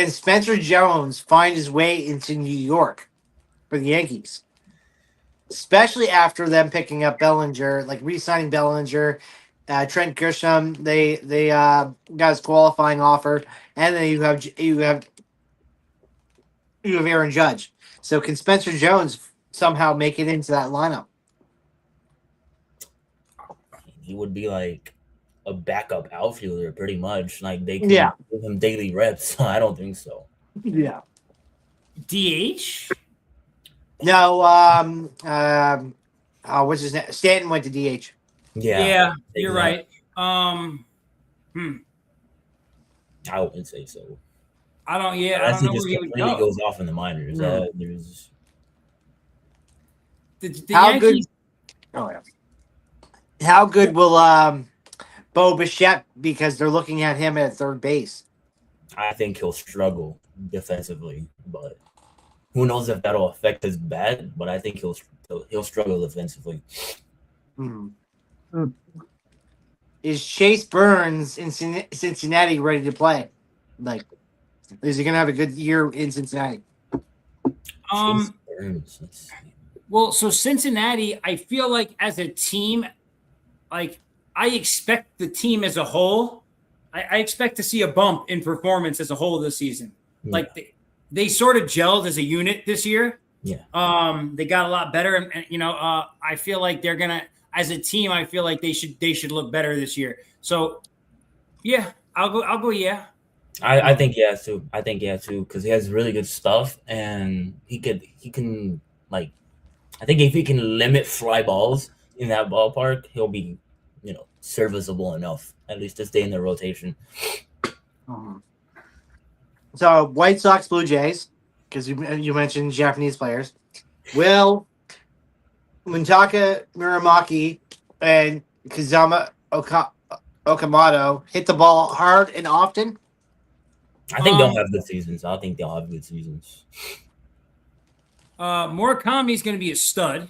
B: Spencer Jones find his way into New York for the Yankees? Especially after them picking up Bellinger, like re-signing Bellinger, Trent Grisham, they got his qualifying offer, and then you have Aaron Judge. So can Spencer Jones somehow make it into that lineup?
C: He would be like a backup outfielder, pretty much. Like they can
B: Yeah.
C: give him daily reps. I don't think so.
B: Yeah.
A: DH?
B: No. What's his name? Stanton went to DH.
A: Yeah, you're
C: exactly.
A: right.
C: I wouldn't say so.
A: I don't know
C: Unless he
A: where
C: just
A: he would
C: completely
A: go.
C: goes off in the minors. There's
A: The
B: How
A: Yankees,
B: good? Oh yeah. How good will Bo Bichette because they're looking at him at third base?
C: I think he'll struggle defensively, but who knows if that'll affect his bat? But I think he'll struggle defensively.
B: Hmm.
F: Hmm.
B: Is Chase Burns in Cincinnati ready to play? Like, is he going to have a good year in Cincinnati?
C: Chase Burns, let's see.
A: well, so Cincinnati, I feel like as a team, like I expect the team as a whole, I expect to see a bump in performance as a whole this season.
C: Yeah.
A: Like they sort of gelled as a unit this year.
C: Yeah.
A: They got a lot better, and I feel like they're gonna, as a team, I feel like they should look better this year. So, yeah, I'll go. Yeah.
C: I think yeah too. I think yeah too because he has really good stuff and he can like I think if he can limit fly balls in that ballpark, he'll be serviceable enough at least to stay in the rotation.
B: So White Sox, Blue Jays, because you mentioned Japanese players. Will Muntaka Muramaki and Kazama Okamoto hit the ball hard and often?
C: I think they'll have good seasons. I think they'll have good seasons.
A: Murakami's going to be a stud,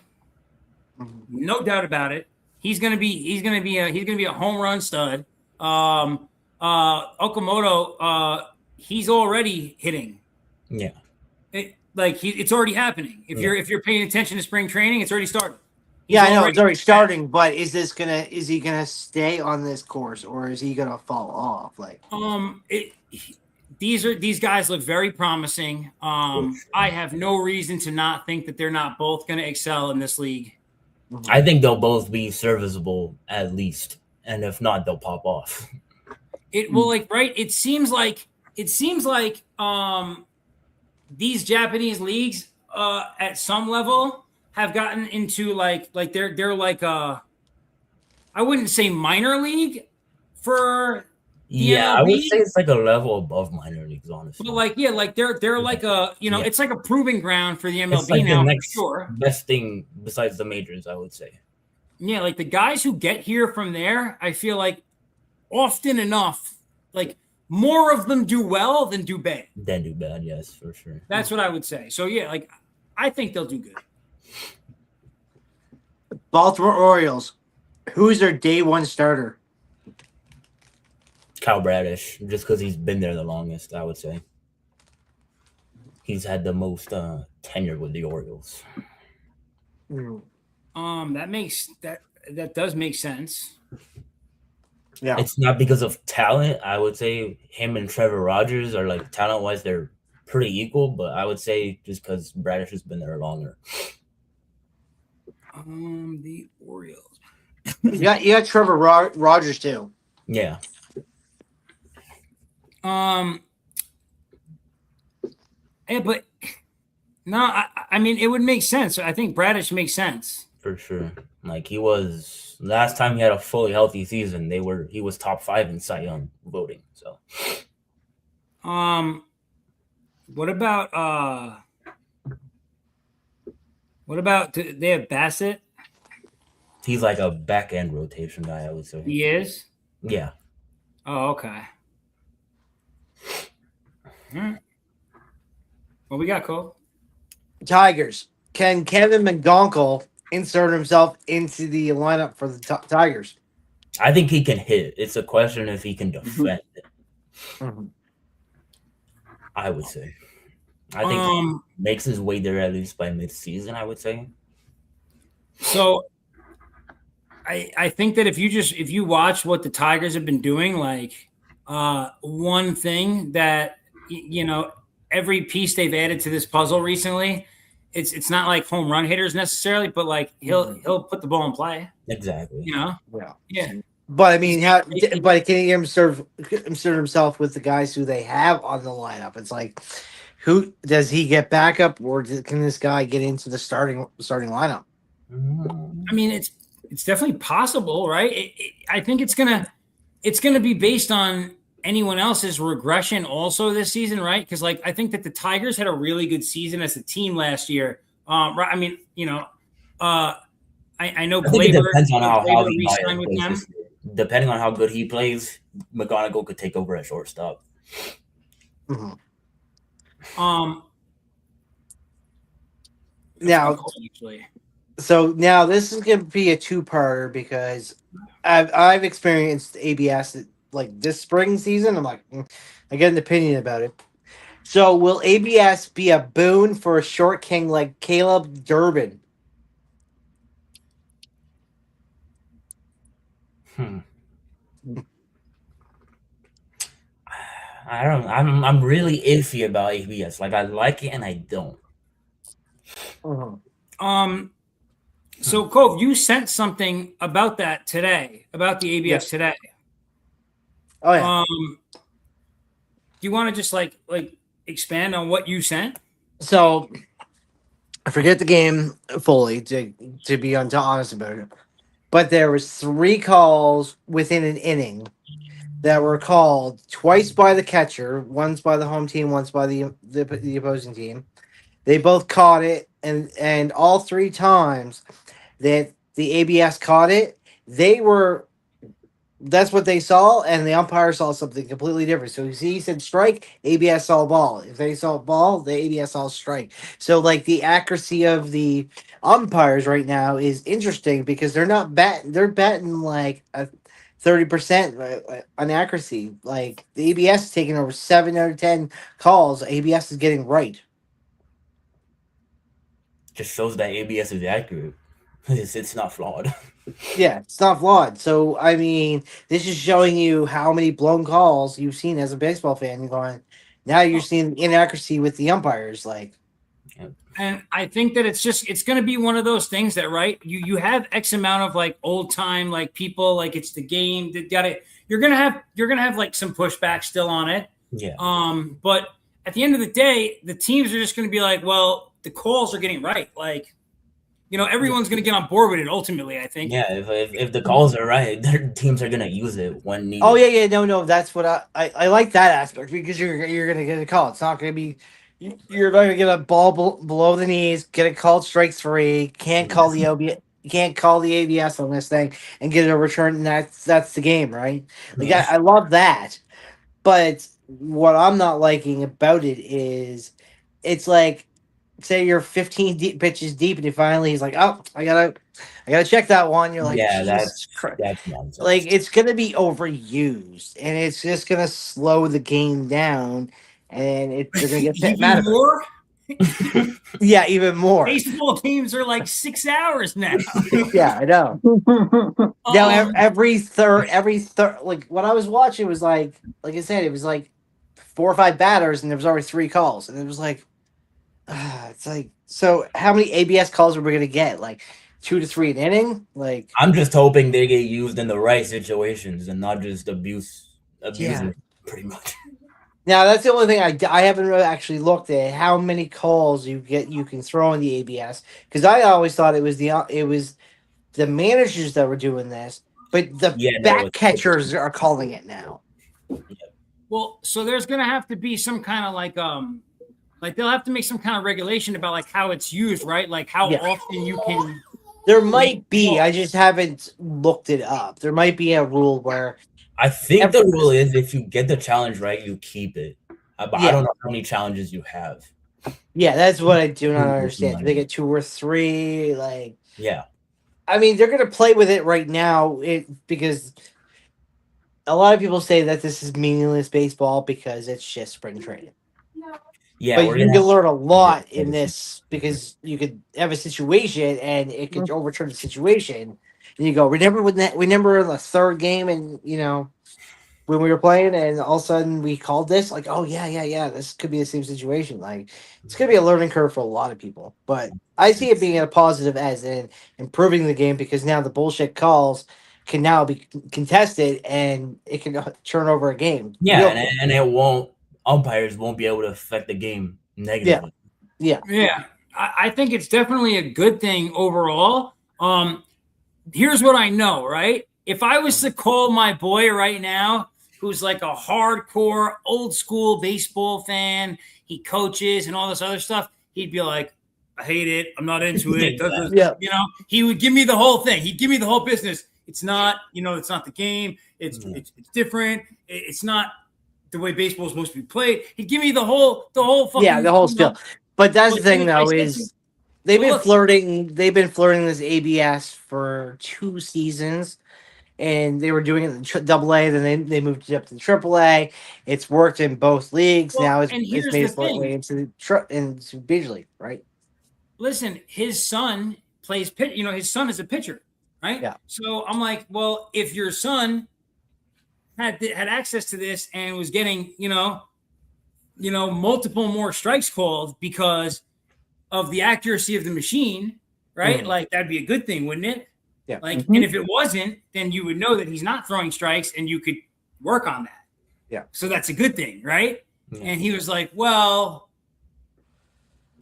A: no doubt about it. He's going to be a home run stud. Okamoto, he's already hitting.
C: Yeah.
A: It's already happening. If you're paying attention to spring training, it's already started.
B: Yeah, I know it's already starting, but is he gonna stay on this course or is he gonna fall off? Like,
A: these guys look very promising. I have no reason to not think that they're not both going to excel in this league.
C: I think they'll both be serviceable at least, and if not, they'll pop off.
A: It will like right. It seems like these Japanese leagues at some level have gotten into like they're like I wouldn't say minor league for the
C: Yeah, I would
A: MLB,
C: say it's like a level above minor leagues, honestly.
A: but like like they're like a it's like a proving ground for the MLB
C: It's like
A: now
C: the
A: for
C: next
A: sure.
C: best thing besides the majors, I would say.
A: Yeah, like the guys who get here from there, I feel like often enough, like more of them do well than do bad.
C: Then do bad, yes, for sure.
A: That's what I would say. So yeah, like I think they'll do good.
B: Baltimore Orioles. Who's their day one starter?
C: Kyle Bradish, just because he's been there the longest, I would say. He's had the most tenure with the Orioles.
A: That does make sense.
B: Yeah.
C: It's not because of talent. I would say him and Trevor Rogers are like talent-wise, they're pretty equal, but I would say just because Bradish has been there longer.
A: The Orioles.
B: You got Trevor Rogers too.
C: Yeah.
A: Yeah, but no, I mean it would make sense. I think Bradish makes sense.
C: For sure. Like he was last time he had a fully healthy season, he was top 5 in Cy Young voting. So
A: what about do they have Bassett?
C: he's like a back end rotation guy, I would say.
A: He is?
C: Yeah.
A: Oh, okay. What we got, Cole?
B: Tigers. Can Kevin McGonkle insert himself into the lineup for the Tigers?
C: I think he can hit. It's a question if he can defend it.
B: Mm-hmm.
C: I would say. I think he makes his way there at least by mid-season, I would say.
A: So I think that if you watch what the Tigers have been doing, like one thing that every piece they've added to this puzzle recently, it's not like home run hitters necessarily, but like he'll put the ball in play.
C: Exactly.
B: Yeah.
A: Yeah.
B: But I mean, but can he insert himself with the guys who they have on the lineup? It's like, who does he get backup, or can this guy get into the starting lineup?
A: I mean, it's definitely possible, right? I think it's gonna be based on anyone else's regression also this season, right? Because like I think that the Tigers had a really good season as a team last year. Right? I mean, I know
C: Glaber depends on how
A: Glaber re-signed with them.
C: Depending on how good he plays, McGonagall could take over at shortstop.
B: Mm-hmm. Now, so now this is going to be a two-parter because I've experienced ABS like this spring season. I'm like, I get an opinion about it. So will ABS be a boon for a short king like Caleb Durbin?
C: I don't. I'm really iffy about ABS. Like I like it and I don't.
A: So Cove, you sent something about that today, about the ABS today.
B: Oh yeah.
A: Do you want to just like expand on what you sent?
B: So I forget the game fully to be honest about it, but there was 3 calls within an inning that were called twice by the catcher, once by the home team, once by the opposing team. They both caught it, and all 3 times that the ABS caught it, that's what they saw, and the umpire saw something completely different. So he said strike, ABS saw ball. If they saw ball, the ABS saw strike. So like the accuracy of the umpires right now is interesting because they're not batting. They're batting like a 30% on accuracy. Like the ABS is taking over 7 out of 10 calls. ABS is getting right.
C: Just shows that ABS is accurate. It's not flawed.
B: Yeah, it's not flawed. So, I mean, this is showing you how many blown calls you've seen as a baseball fan. You're going, now you're seeing inaccuracy with the umpires. Like,
A: and I think that it's going to be one of those things that, right, you have X amount of like old time, like people, like it's the game that you're gonna have like some pushback still on it.
C: Yeah.
A: But at the end of the day, the teams are just gonna be like, well, the calls are getting right. Like, everyone's gonna get on board with it ultimately, I think.
C: Yeah, if the calls are right, their teams are gonna use it when needed.
B: Oh yeah, no. That's what I like that aspect because you're gonna get a call. It's not gonna be you're not gonna get a ball below the knees, get it called strike three. Can't call the OB, you can't call the ABS on this thing and get a return. And that's the game, right? Like
C: Yeah.
B: I love that, but what I'm not liking about it is it's like say you're 15 pitches deep and he's like, oh, I gotta check that one. You're like,
C: Yeah,
B: Jesus Christ.
C: that's nonsense.
B: Like it's gonna be overused, and it's just gonna slow the game down, and they're gonna get mad
A: Even
B: about
A: more.
B: it. Yeah, even more.
A: Baseball games are like 6 hours now.
B: Yeah, I know. Now every third, like what I was watching was like I said, it was like 4 or 5 batters, and there was already 3 calls, and it was like, it's like, so how many ABS calls are we gonna get? Like 2 to 3 an inning? Like
C: I'm just hoping they get used in the right situations and not just abuse pretty much.
B: Now that's the only thing I haven't really actually looked at how many calls you can throw in the ABS because I always thought it was the managers that were doing this, but the back catchers are calling it now.
A: Well, so there's gonna have to be some kind of like they'll have to make some kind of regulation about like how it's used, right? Like how often you can.
B: There might be. I just haven't looked it up. There might be a rule where.
C: I think the rule is if you get the challenge right, you keep it. But I don't know how many challenges you have.
B: Yeah, that's what I do not understand. Do they get 2 or 3? Like,
C: yeah.
B: I mean, they're gonna play with it right now because a lot of people say that this is meaningless baseball because it's just spring training.
C: Yeah,
B: but you can learn a lot in this because you could have a situation and it could overturn the situation. And you go, remember in the 3rd game and when we were playing and all of a sudden we called this, like, oh yeah, this could be the same situation. Like it's gonna be a learning curve for a lot of people. But I see it being a positive as in improving the game because now the bullshit calls can now be contested and it can turn over a game.
C: Yeah, and it won't. Umpires won't be able to affect the game negatively.
B: Yeah.
A: I think it's definitely a good thing overall. Here's what I know, right? If I was to call my boy right now, who's like a hardcore old school baseball fan, he coaches and all this other stuff, he'd be like, I hate it. I'm not into it. He would give me the whole thing. He'd give me the whole business. It's not, it's not the game. It's different. It's not the way baseball is supposed to be played. He'd give me the whole fucking
B: the whole skill. But that's the thing though is they've been flirting this ABS for 2 seasons and they were doing it in AA, then they moved it up to the AAA. It's worked in both leagues. Now it's made its way into Major League, right?
A: Listen, his son plays pitch, his son is a pitcher, right?
B: Yeah.
A: So I'm like, well, if your son had access to this and was getting, multiple more strikes called because of the accuracy of the machine, right? Mm-hmm. Like that'd be a good thing, wouldn't it?
B: Yeah.
A: Like, and if it wasn't, then you would know that he's not throwing strikes and you could work on that.
B: Yeah.
A: So that's a good thing, right? Yeah. And he was like, well,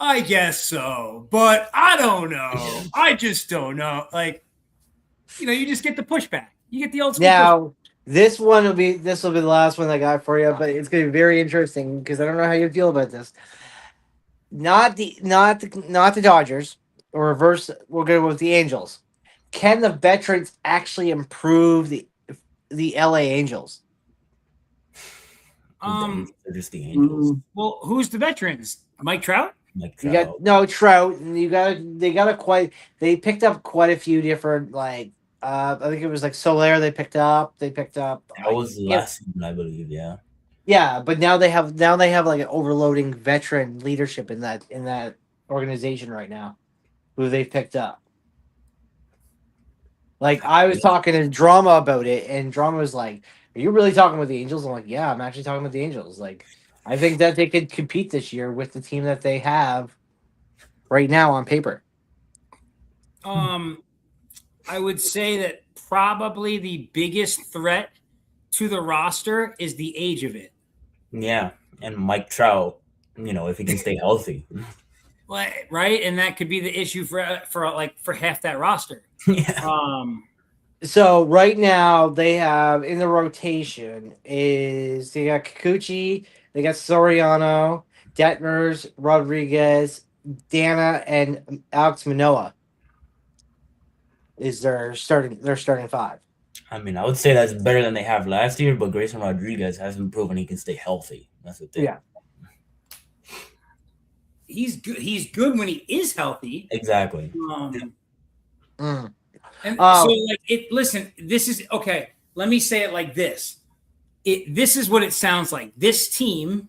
A: I guess so, but I don't know. I just don't know. Like, you just get the pushback. You get the old school pushback.
B: This will be the last one I got for you, but it's going to be very interesting because I don't know how you feel about this. Not the Dodgers or reverse. We'll go with the Angels. Can the veterans actually improve the LA Angels?
C: They're just the Angels.
A: Well, who's the veterans? Mike Trout?
B: You got Trout, and they picked up quite a few different I think it was like Soler they picked up. That
C: was last season, I believe, yeah.
B: Yeah, but now they have like an overloading veteran leadership in that organization right now, who they picked up. Like I was talking to Drama about it, and Drama was like, "Are you really talking with the Angels?" I'm like, "Yeah, I'm actually talking with the Angels." Like, I think that they could compete this year with the team that they have right now on paper.
A: I would say that probably the biggest threat to the roster is the age of it.
C: Yeah, and Mike Trout, if he can stay healthy.
A: Right, and that could be the issue for half that roster.
C: Yeah.
B: So right now they have in the rotation is they got Kikuchi, they got Soriano, Detmers, Rodriguez, Dana, and Alex Manoah is their starting five.
C: I mean, I would say that's better than they have last year, but Grayson Rodriguez hasn't proven he can stay healthy. That's the thing.
B: Yeah.
A: He's good. He's good when he is healthy.
C: Exactly.
A: And so, listen, this is okay. Let me say it like this. This is what it sounds like. This team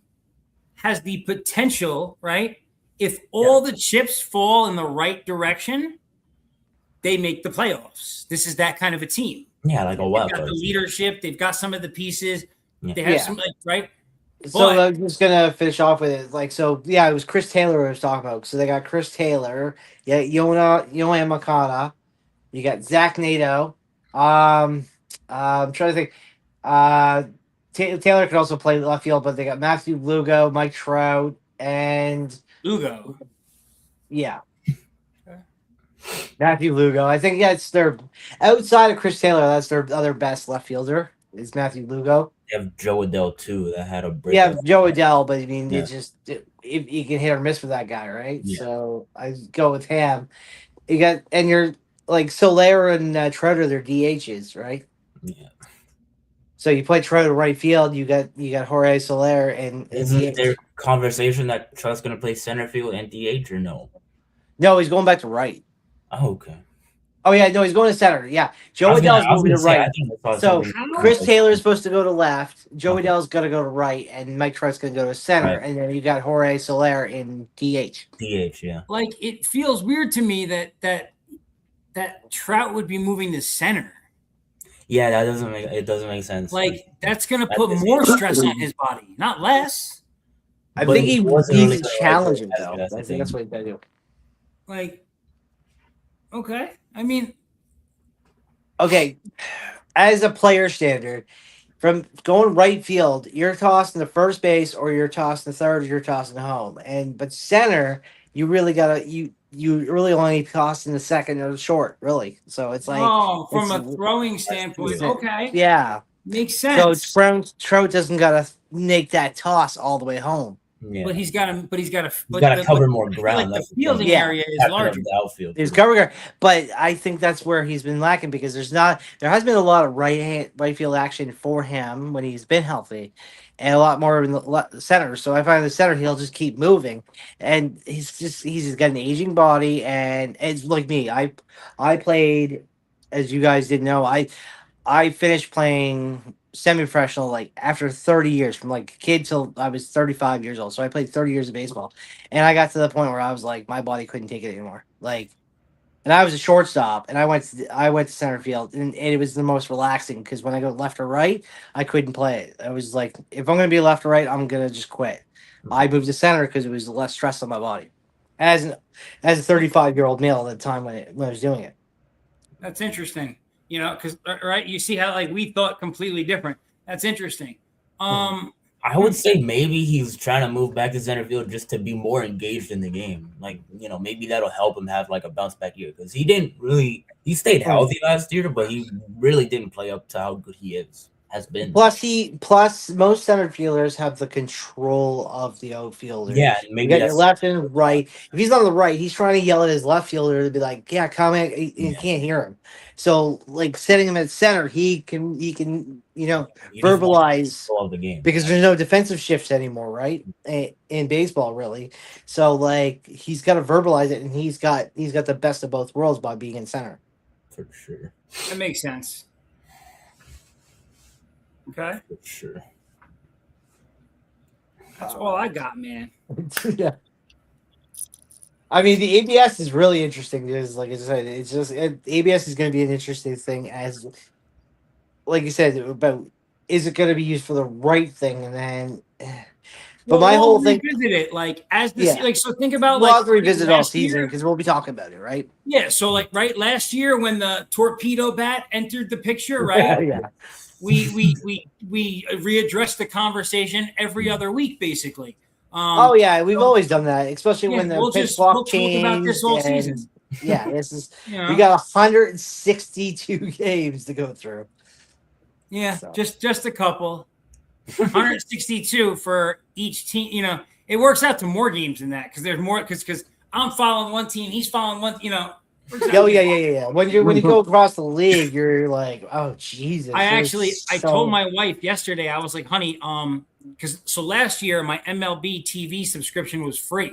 A: has the potential, right? If all the chips fall in the right direction, they make the playoffs. This is that kind of a team.
C: Yeah, like a wild
A: They've got
C: card.
A: the leadership. They've got some of the pieces.
C: Yeah.
A: They have some, right?
B: So I'm just gonna finish off with it. It was Chris Taylor I was talking about. So they got Chris Taylor, Yohan Makata. You got Zach Nato. I'm trying to think. Taylor could also play left field, but they got Matthew Lugo, Mike Trout, and
A: Lugo.
B: Yeah. Matthew Lugo. I think that's their outside of Chris Taylor. That's their other best left fielder is Matthew Lugo.
C: They have Joe Adele too that had a break.
B: Yeah, Joe Adele, but I mean, you can hit or miss with that guy, right?
C: Yeah.
B: So I go with him. You're like Soler and Trotter, they're DHs, right?
C: Yeah.
B: So you play Trotter right field. You got Jorge Soler and
C: Isn't there conversation that Trout's gonna play center field and DH or no?
B: No, he's going back to right.
C: Oh, okay.
B: Oh yeah, no, he's going to center. Yeah, Joe Adele's moving to right. So Chris Taylor's supposed to go to left. Joe Adele's going to go to right, and Mike Trout's going to go to center. Right. And then you got Jorge Soler in DH.
C: DH, yeah.
A: Like it feels weird to me that Trout would be moving to center.
C: Yeah, that doesn't make sense.
A: Like that's going to put more stress on his body, not less.
B: I think he needs to challenge him though. I think that's what he's got to do.
A: Like, okay. I mean,
B: okay, as a player standard, from going right field, you're tossing the first base, or you're tossing the third, or you're tossing home. But center, you really gotta you really only tossing the second or the short, really. So it's like
A: from a throwing standpoint, okay,
B: yeah,
A: makes sense.
B: So Trout doesn't gotta make that toss all the way home.
A: Yeah. But he's got
C: to cover more ground.
A: Like the fielding area is larger.
C: The outfield.
B: He's covering, but I think that's where he's been lacking because there has been a lot of right field action for him when he's been healthy, and a lot more in the center. So I find the center he'll just keep moving, and he's got an aging body, and it's like me. I played, as you guys didn't know, I finished playing semi-professional like after 30 years, from like kid till I was 35 years old. So I played 30 years of baseball, and I got to the point where I was like, my body couldn't take it anymore. Like, and I was a shortstop, and I went to center field, and it was the most relaxing because when I go left or right, I couldn't play it. I was like, if I'm gonna be left or right, I'm gonna just quit. I moved to center because it was less stress on my body, as a 35-year-old male at the time when I was doing it.
A: That's interesting. Because right, you see how like we thought completely different. That's interesting.
C: I would say maybe he's trying to move back to center field just to be more engaged in the game. Like, maybe that'll help him have like a bounce back year because he stayed healthy last year, but he really didn't play up to how good he has been.
B: Plus most center fielders have the control of the outfielder.
C: Yeah, maybe
B: you got your left and right. If he's on the right, he's trying to yell at his left fielder to be like, "Yeah, come in." You can't hear him. So, like setting him at center, he can verbalize
C: the game
B: because there's no defensive shifts anymore, right? In baseball, really. So, like he's got to verbalize it, and he's got the best of both worlds by being in center.
C: For sure,
A: that makes sense. Okay.
C: For sure.
A: That's all I got, man.
B: Yeah. I mean, the ABS is really interesting because, like I said, ABS is going to be an interesting thing as, like you said, about is it going to be used for the right thing? And then But my whole thing,
A: revisit it like as the
B: Yeah.
A: like. So think about
B: we'll
A: like
B: have to revisit all
A: last
B: season
A: year.
B: because we'll be talking about it, right?
A: Yeah, so like last year when the torpedo bat entered the picture, right?
B: Yeah.
A: We readdressed the conversation every other week, basically.
B: Oh yeah, we've always done that, especially
A: Yeah,
B: when the
A: we'll
B: pitch clock
A: talk about this
B: changed.
A: all
B: And
A: season.
B: yeah, this is
A: You know?
B: we got 162 games to go through.
A: Yeah,
B: So.
A: just a couple. 162 for each team. You know, it works out to more games than that because there's more because I'm following one team, he's following one. You know.
B: Oh yeah. When you go across the league, you're like, oh Jesus.
A: I told my wife yesterday. I was like, honey, because so last year my MLB TV subscription was free.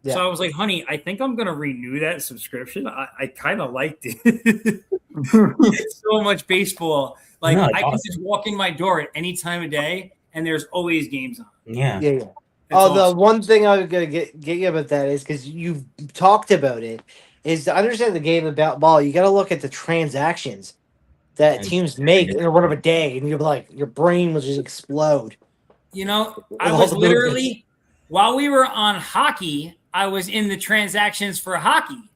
B: Yeah.
A: So I was like, honey, I think I'm gonna renew that subscription. I kind of liked it. It's so much baseball. Like
C: No,
A: I can
C: awesome.
A: just walk in my door at any time of day, and there's always games on.
C: Yeah.
B: Yeah.
A: That's
B: The
A: awesome.
B: one thing I was gonna get you about that is because you've talked about it, is to understand the game about ball. You got to look at the transactions that
C: And-
B: teams make in a run of a day, and you're like, your brain will just explode.
A: You know, I
B: With all
A: was
B: the
A: literally while we were on hockey, I was in the transactions for hockey.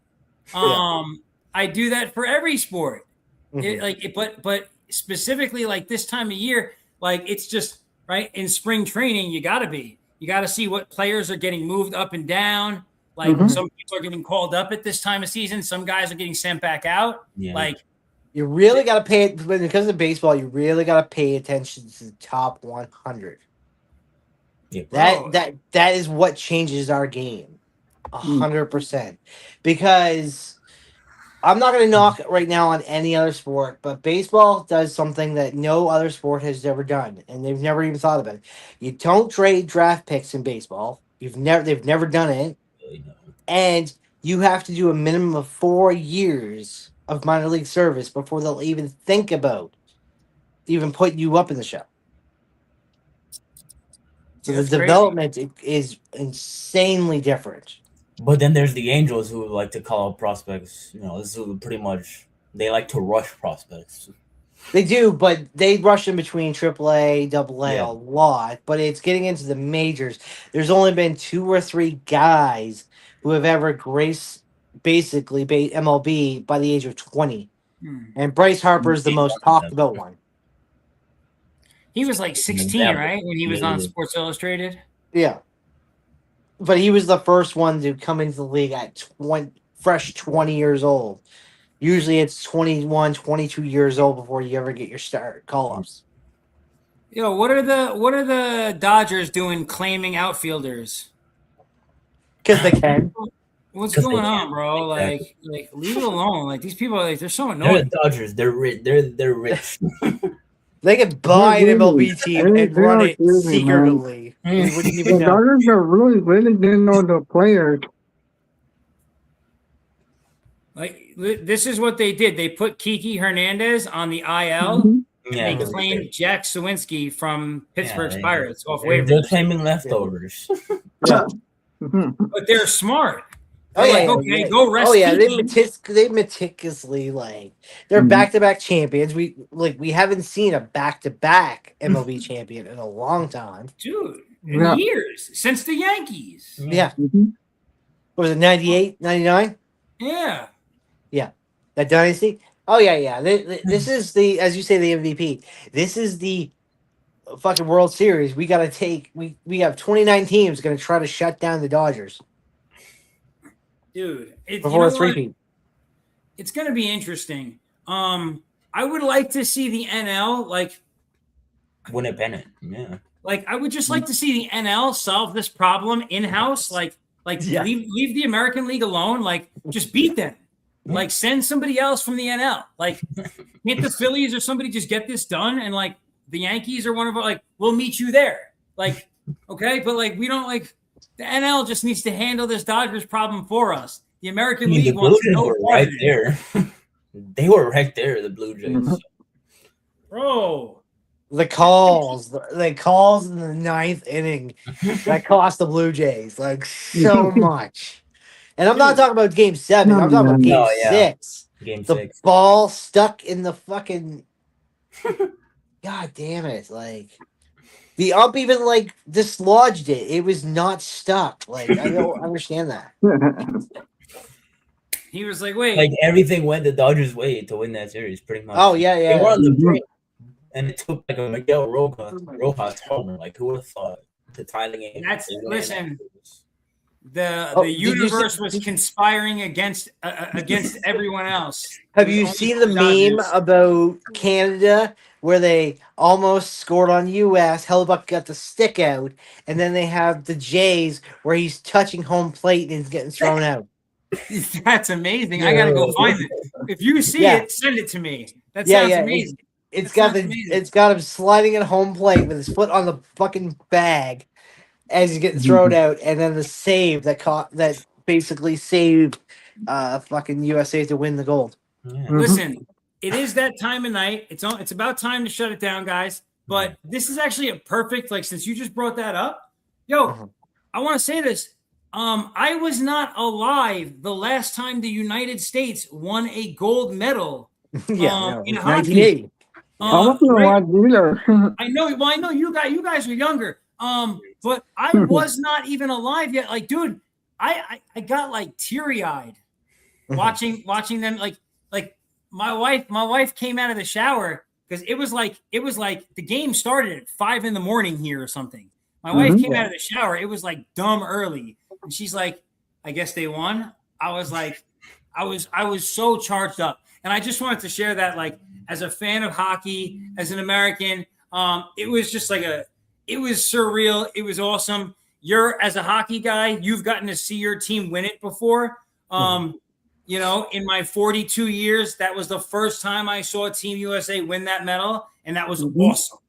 A: I do that for every sport.
B: Mhm.
A: But specifically like this time of year, like it's just right in spring training. You got to see what players are getting moved up and down. Like some people are getting called up at this time of season. Some guys are getting sent back out.
C: Yeah.
A: Like
B: You really got to pay when it comes to baseball. You really got to pay attention to the top 100.
C: Yeah.
B: That is what changes our game, 100%. Because I'm not going to knock right now on any other sport, but baseball does something that no other sport has ever done, and they've never even thought about it. You don't trade draft picks in baseball. They've never done it, and you have to do a minimum of 4 years of minor league service before they'll even think about even putting you up in the show. So
A: That's
B: the
A: crazy.
B: development is insanely different.
C: But then there's the Angels who like to call up prospects. You know, this is pretty much they like to rush prospects.
B: They do, but they rush in between AAA, AA
C: Yeah.
B: a lot. But it's getting into the majors. There's only been 2 or 3 guys who have ever graced basically MLB by the age of 20. And Bryce Harper is the most talked about one.
A: he was like 16, right, when he was on Sports Illustrated.
B: Yeah. But he was the first one to come into the league at fresh 20 years old. Usually it's 21, 22 years old before you ever get your start call-ups.
A: Yo, what are the Dodgers doing claiming outfielders?
B: Because they can.
A: What's
C: 'Cause
A: going
C: they
A: on, bro?
C: Exactly.
A: Like leave it alone. Like these people, like they're so
C: They're
A: annoying.
C: the Dodgers. They're rich. They're rich.
B: They could buy an MLB team and
F: They
B: run
F: are
B: it
F: crazy,
B: secretly. We wouldn't
F: The
B: even know.
F: Dodgers are really didn't know the players.
A: Like this is what they did. They put Kiki Hernandez on the IL.
F: Mhm.
C: Yeah,
A: They claimed Jack Sawinski from Pittsburgh's
C: they-
A: Pirates off
C: They're
A: waivers.
C: claiming leftovers.
B: Yeah.
F: Mhm.
A: But they're smart.
B: Oh
A: They're
B: yeah,
A: like, okay,
B: yeah.
A: go rest
B: Oh yeah,
A: Kiki.
B: they meticulously they're
F: Mhm.
B: back-to-back champions. We haven't seen a back-to-back MLB champion in a long time.
A: Dude, in
F: Yeah.
A: years since the Yankees.
B: Yeah,
F: Mhm.
B: what was it, 98, 99?
A: Yeah.
B: That dynasty? Oh yeah. This is the, as you say, the MVP. This is the fucking World Series. We got to take. We have 29 teams going to try to shut down the Dodgers
A: Dude,
B: before a three-peat.
A: It's going to be interesting. I would like to see the NL
C: Win a pennant. Yeah.
A: I would just like to see the NL solve this problem in house.
B: Yeah.
A: Leave the American League alone. Just beat them. Send somebody else from the NL. Can't the Phillies or somebody just get this done? And the Yankees are one of our, we'll meet you there. Okay, but we don't the NL just needs to handle this Dodgers problem for us. The American League
C: The Blue
A: wants
C: Jays
A: no
C: were
A: part
C: right
A: of it.
C: there. They were right there. The Blue Jays.
F: Mhm.
A: Bro.
B: The calls in the ninth inning that cost the Blue Jays so much. And I'm not talking about Game 7. I'm talking about Game
C: No, yeah.
B: 6.
C: Game
B: The
C: 6.
B: ball stuck in the fucking. God damn it! The ump even like dislodged it. It was not stuck. Like I don't understand that.
A: He was like, wait.
C: Like everything went the Dodgers' way to win that series, pretty much.
B: Oh yeah,
C: They were
B: yeah.
C: on the brink, and it took like a Miguel Rojas homer. Like who would have thought to tie the game?
A: That's listen. The
B: Oh, did you
A: universe
B: see-
A: was conspiring against everyone else.
B: Have
A: It was
B: you
A: only
B: seen
A: for
B: the
A: Dodgers.
B: meme about Canada where they almost scored on US? Hellebuck got the stick out, and then they have the Jays where he's touching home plate and he's getting thrown out.
A: That's amazing. I gotta go find it. If you see
B: Yeah.
A: it, send it to me. That
B: Yeah,
A: sounds
B: yeah,
A: amazing.
B: It's
A: That
B: got
A: sounds amazing.
B: it's got him sliding at home plate with his foot on the fucking bag as he's getting thrown out, and then the save that basically saved fucking USA to win the gold.
C: Yeah.
A: Listen, it is that time of night. It's about time to shut it down, guys. But this is actually a perfect, like, since you just brought that up, yo, I want to say this. I was not alive the last time the United States won a gold medal.
B: Yeah,
A: in
B: no,
A: hockey.
B: 1980.
F: I wasn't
A: Right?
F: alive either.
A: I know. Well, I know you guys were younger. But I was not even alive yet. Like, dude, I got like teary eyed watching them. Like my wife came out of the shower because it was like the game started at 5 a.m. here or something. My wife came out of the shower. It was like dumb early, and she's like, "I guess they won." I was like, I was so charged up, and I just wanted to share that, like, as a fan of hockey, as an American, it was just like it was surreal. It was awesome. As a hockey guy, you've gotten to see your team win it before. You know, in my 42 years, that was the first time I saw Team USA win that medal, and that was awesome.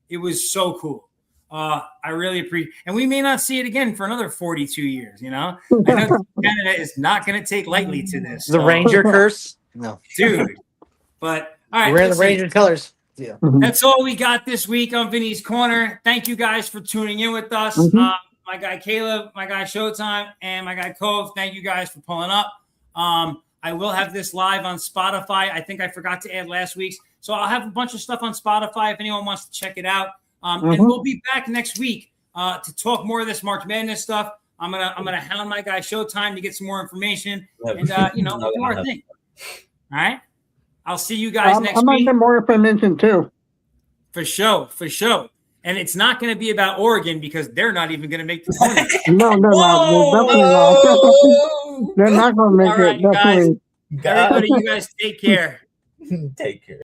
A: It was so cool. I really appreciate, and we may not see it again for another 42 years. You know, I know Canada is not going to take lightly to this.
B: The Ranger curse? No.
A: dude. But all right,
B: We're in the
A: listen,
B: Ranger colors. Yeah.
A: that's all we got this week on Vinny's Corner. Thank you guys for tuning in with us. My guy Caleb, my guy Showtime, and my guy Cove, thank you guys for pulling up. I will have this live on Spotify. I think I forgot to add last week's. So I'll have a bunch of stuff on Spotify if anyone wants to check it out. And we'll be back next week to talk more of this March Madness stuff. I'm gonna hound my guy Showtime to get some more information, and we'll do our thing. All right. I'll see you guys next
F: I might
A: week.
F: get more information too.
A: For sure. And it's not going to be about Oregon because they're not even going to make the tournament.
F: No, they're not. They're definitely not. They're not going to make
A: All right,
F: it. Definitely.
A: Everybody, you guys take care.
C: Take care.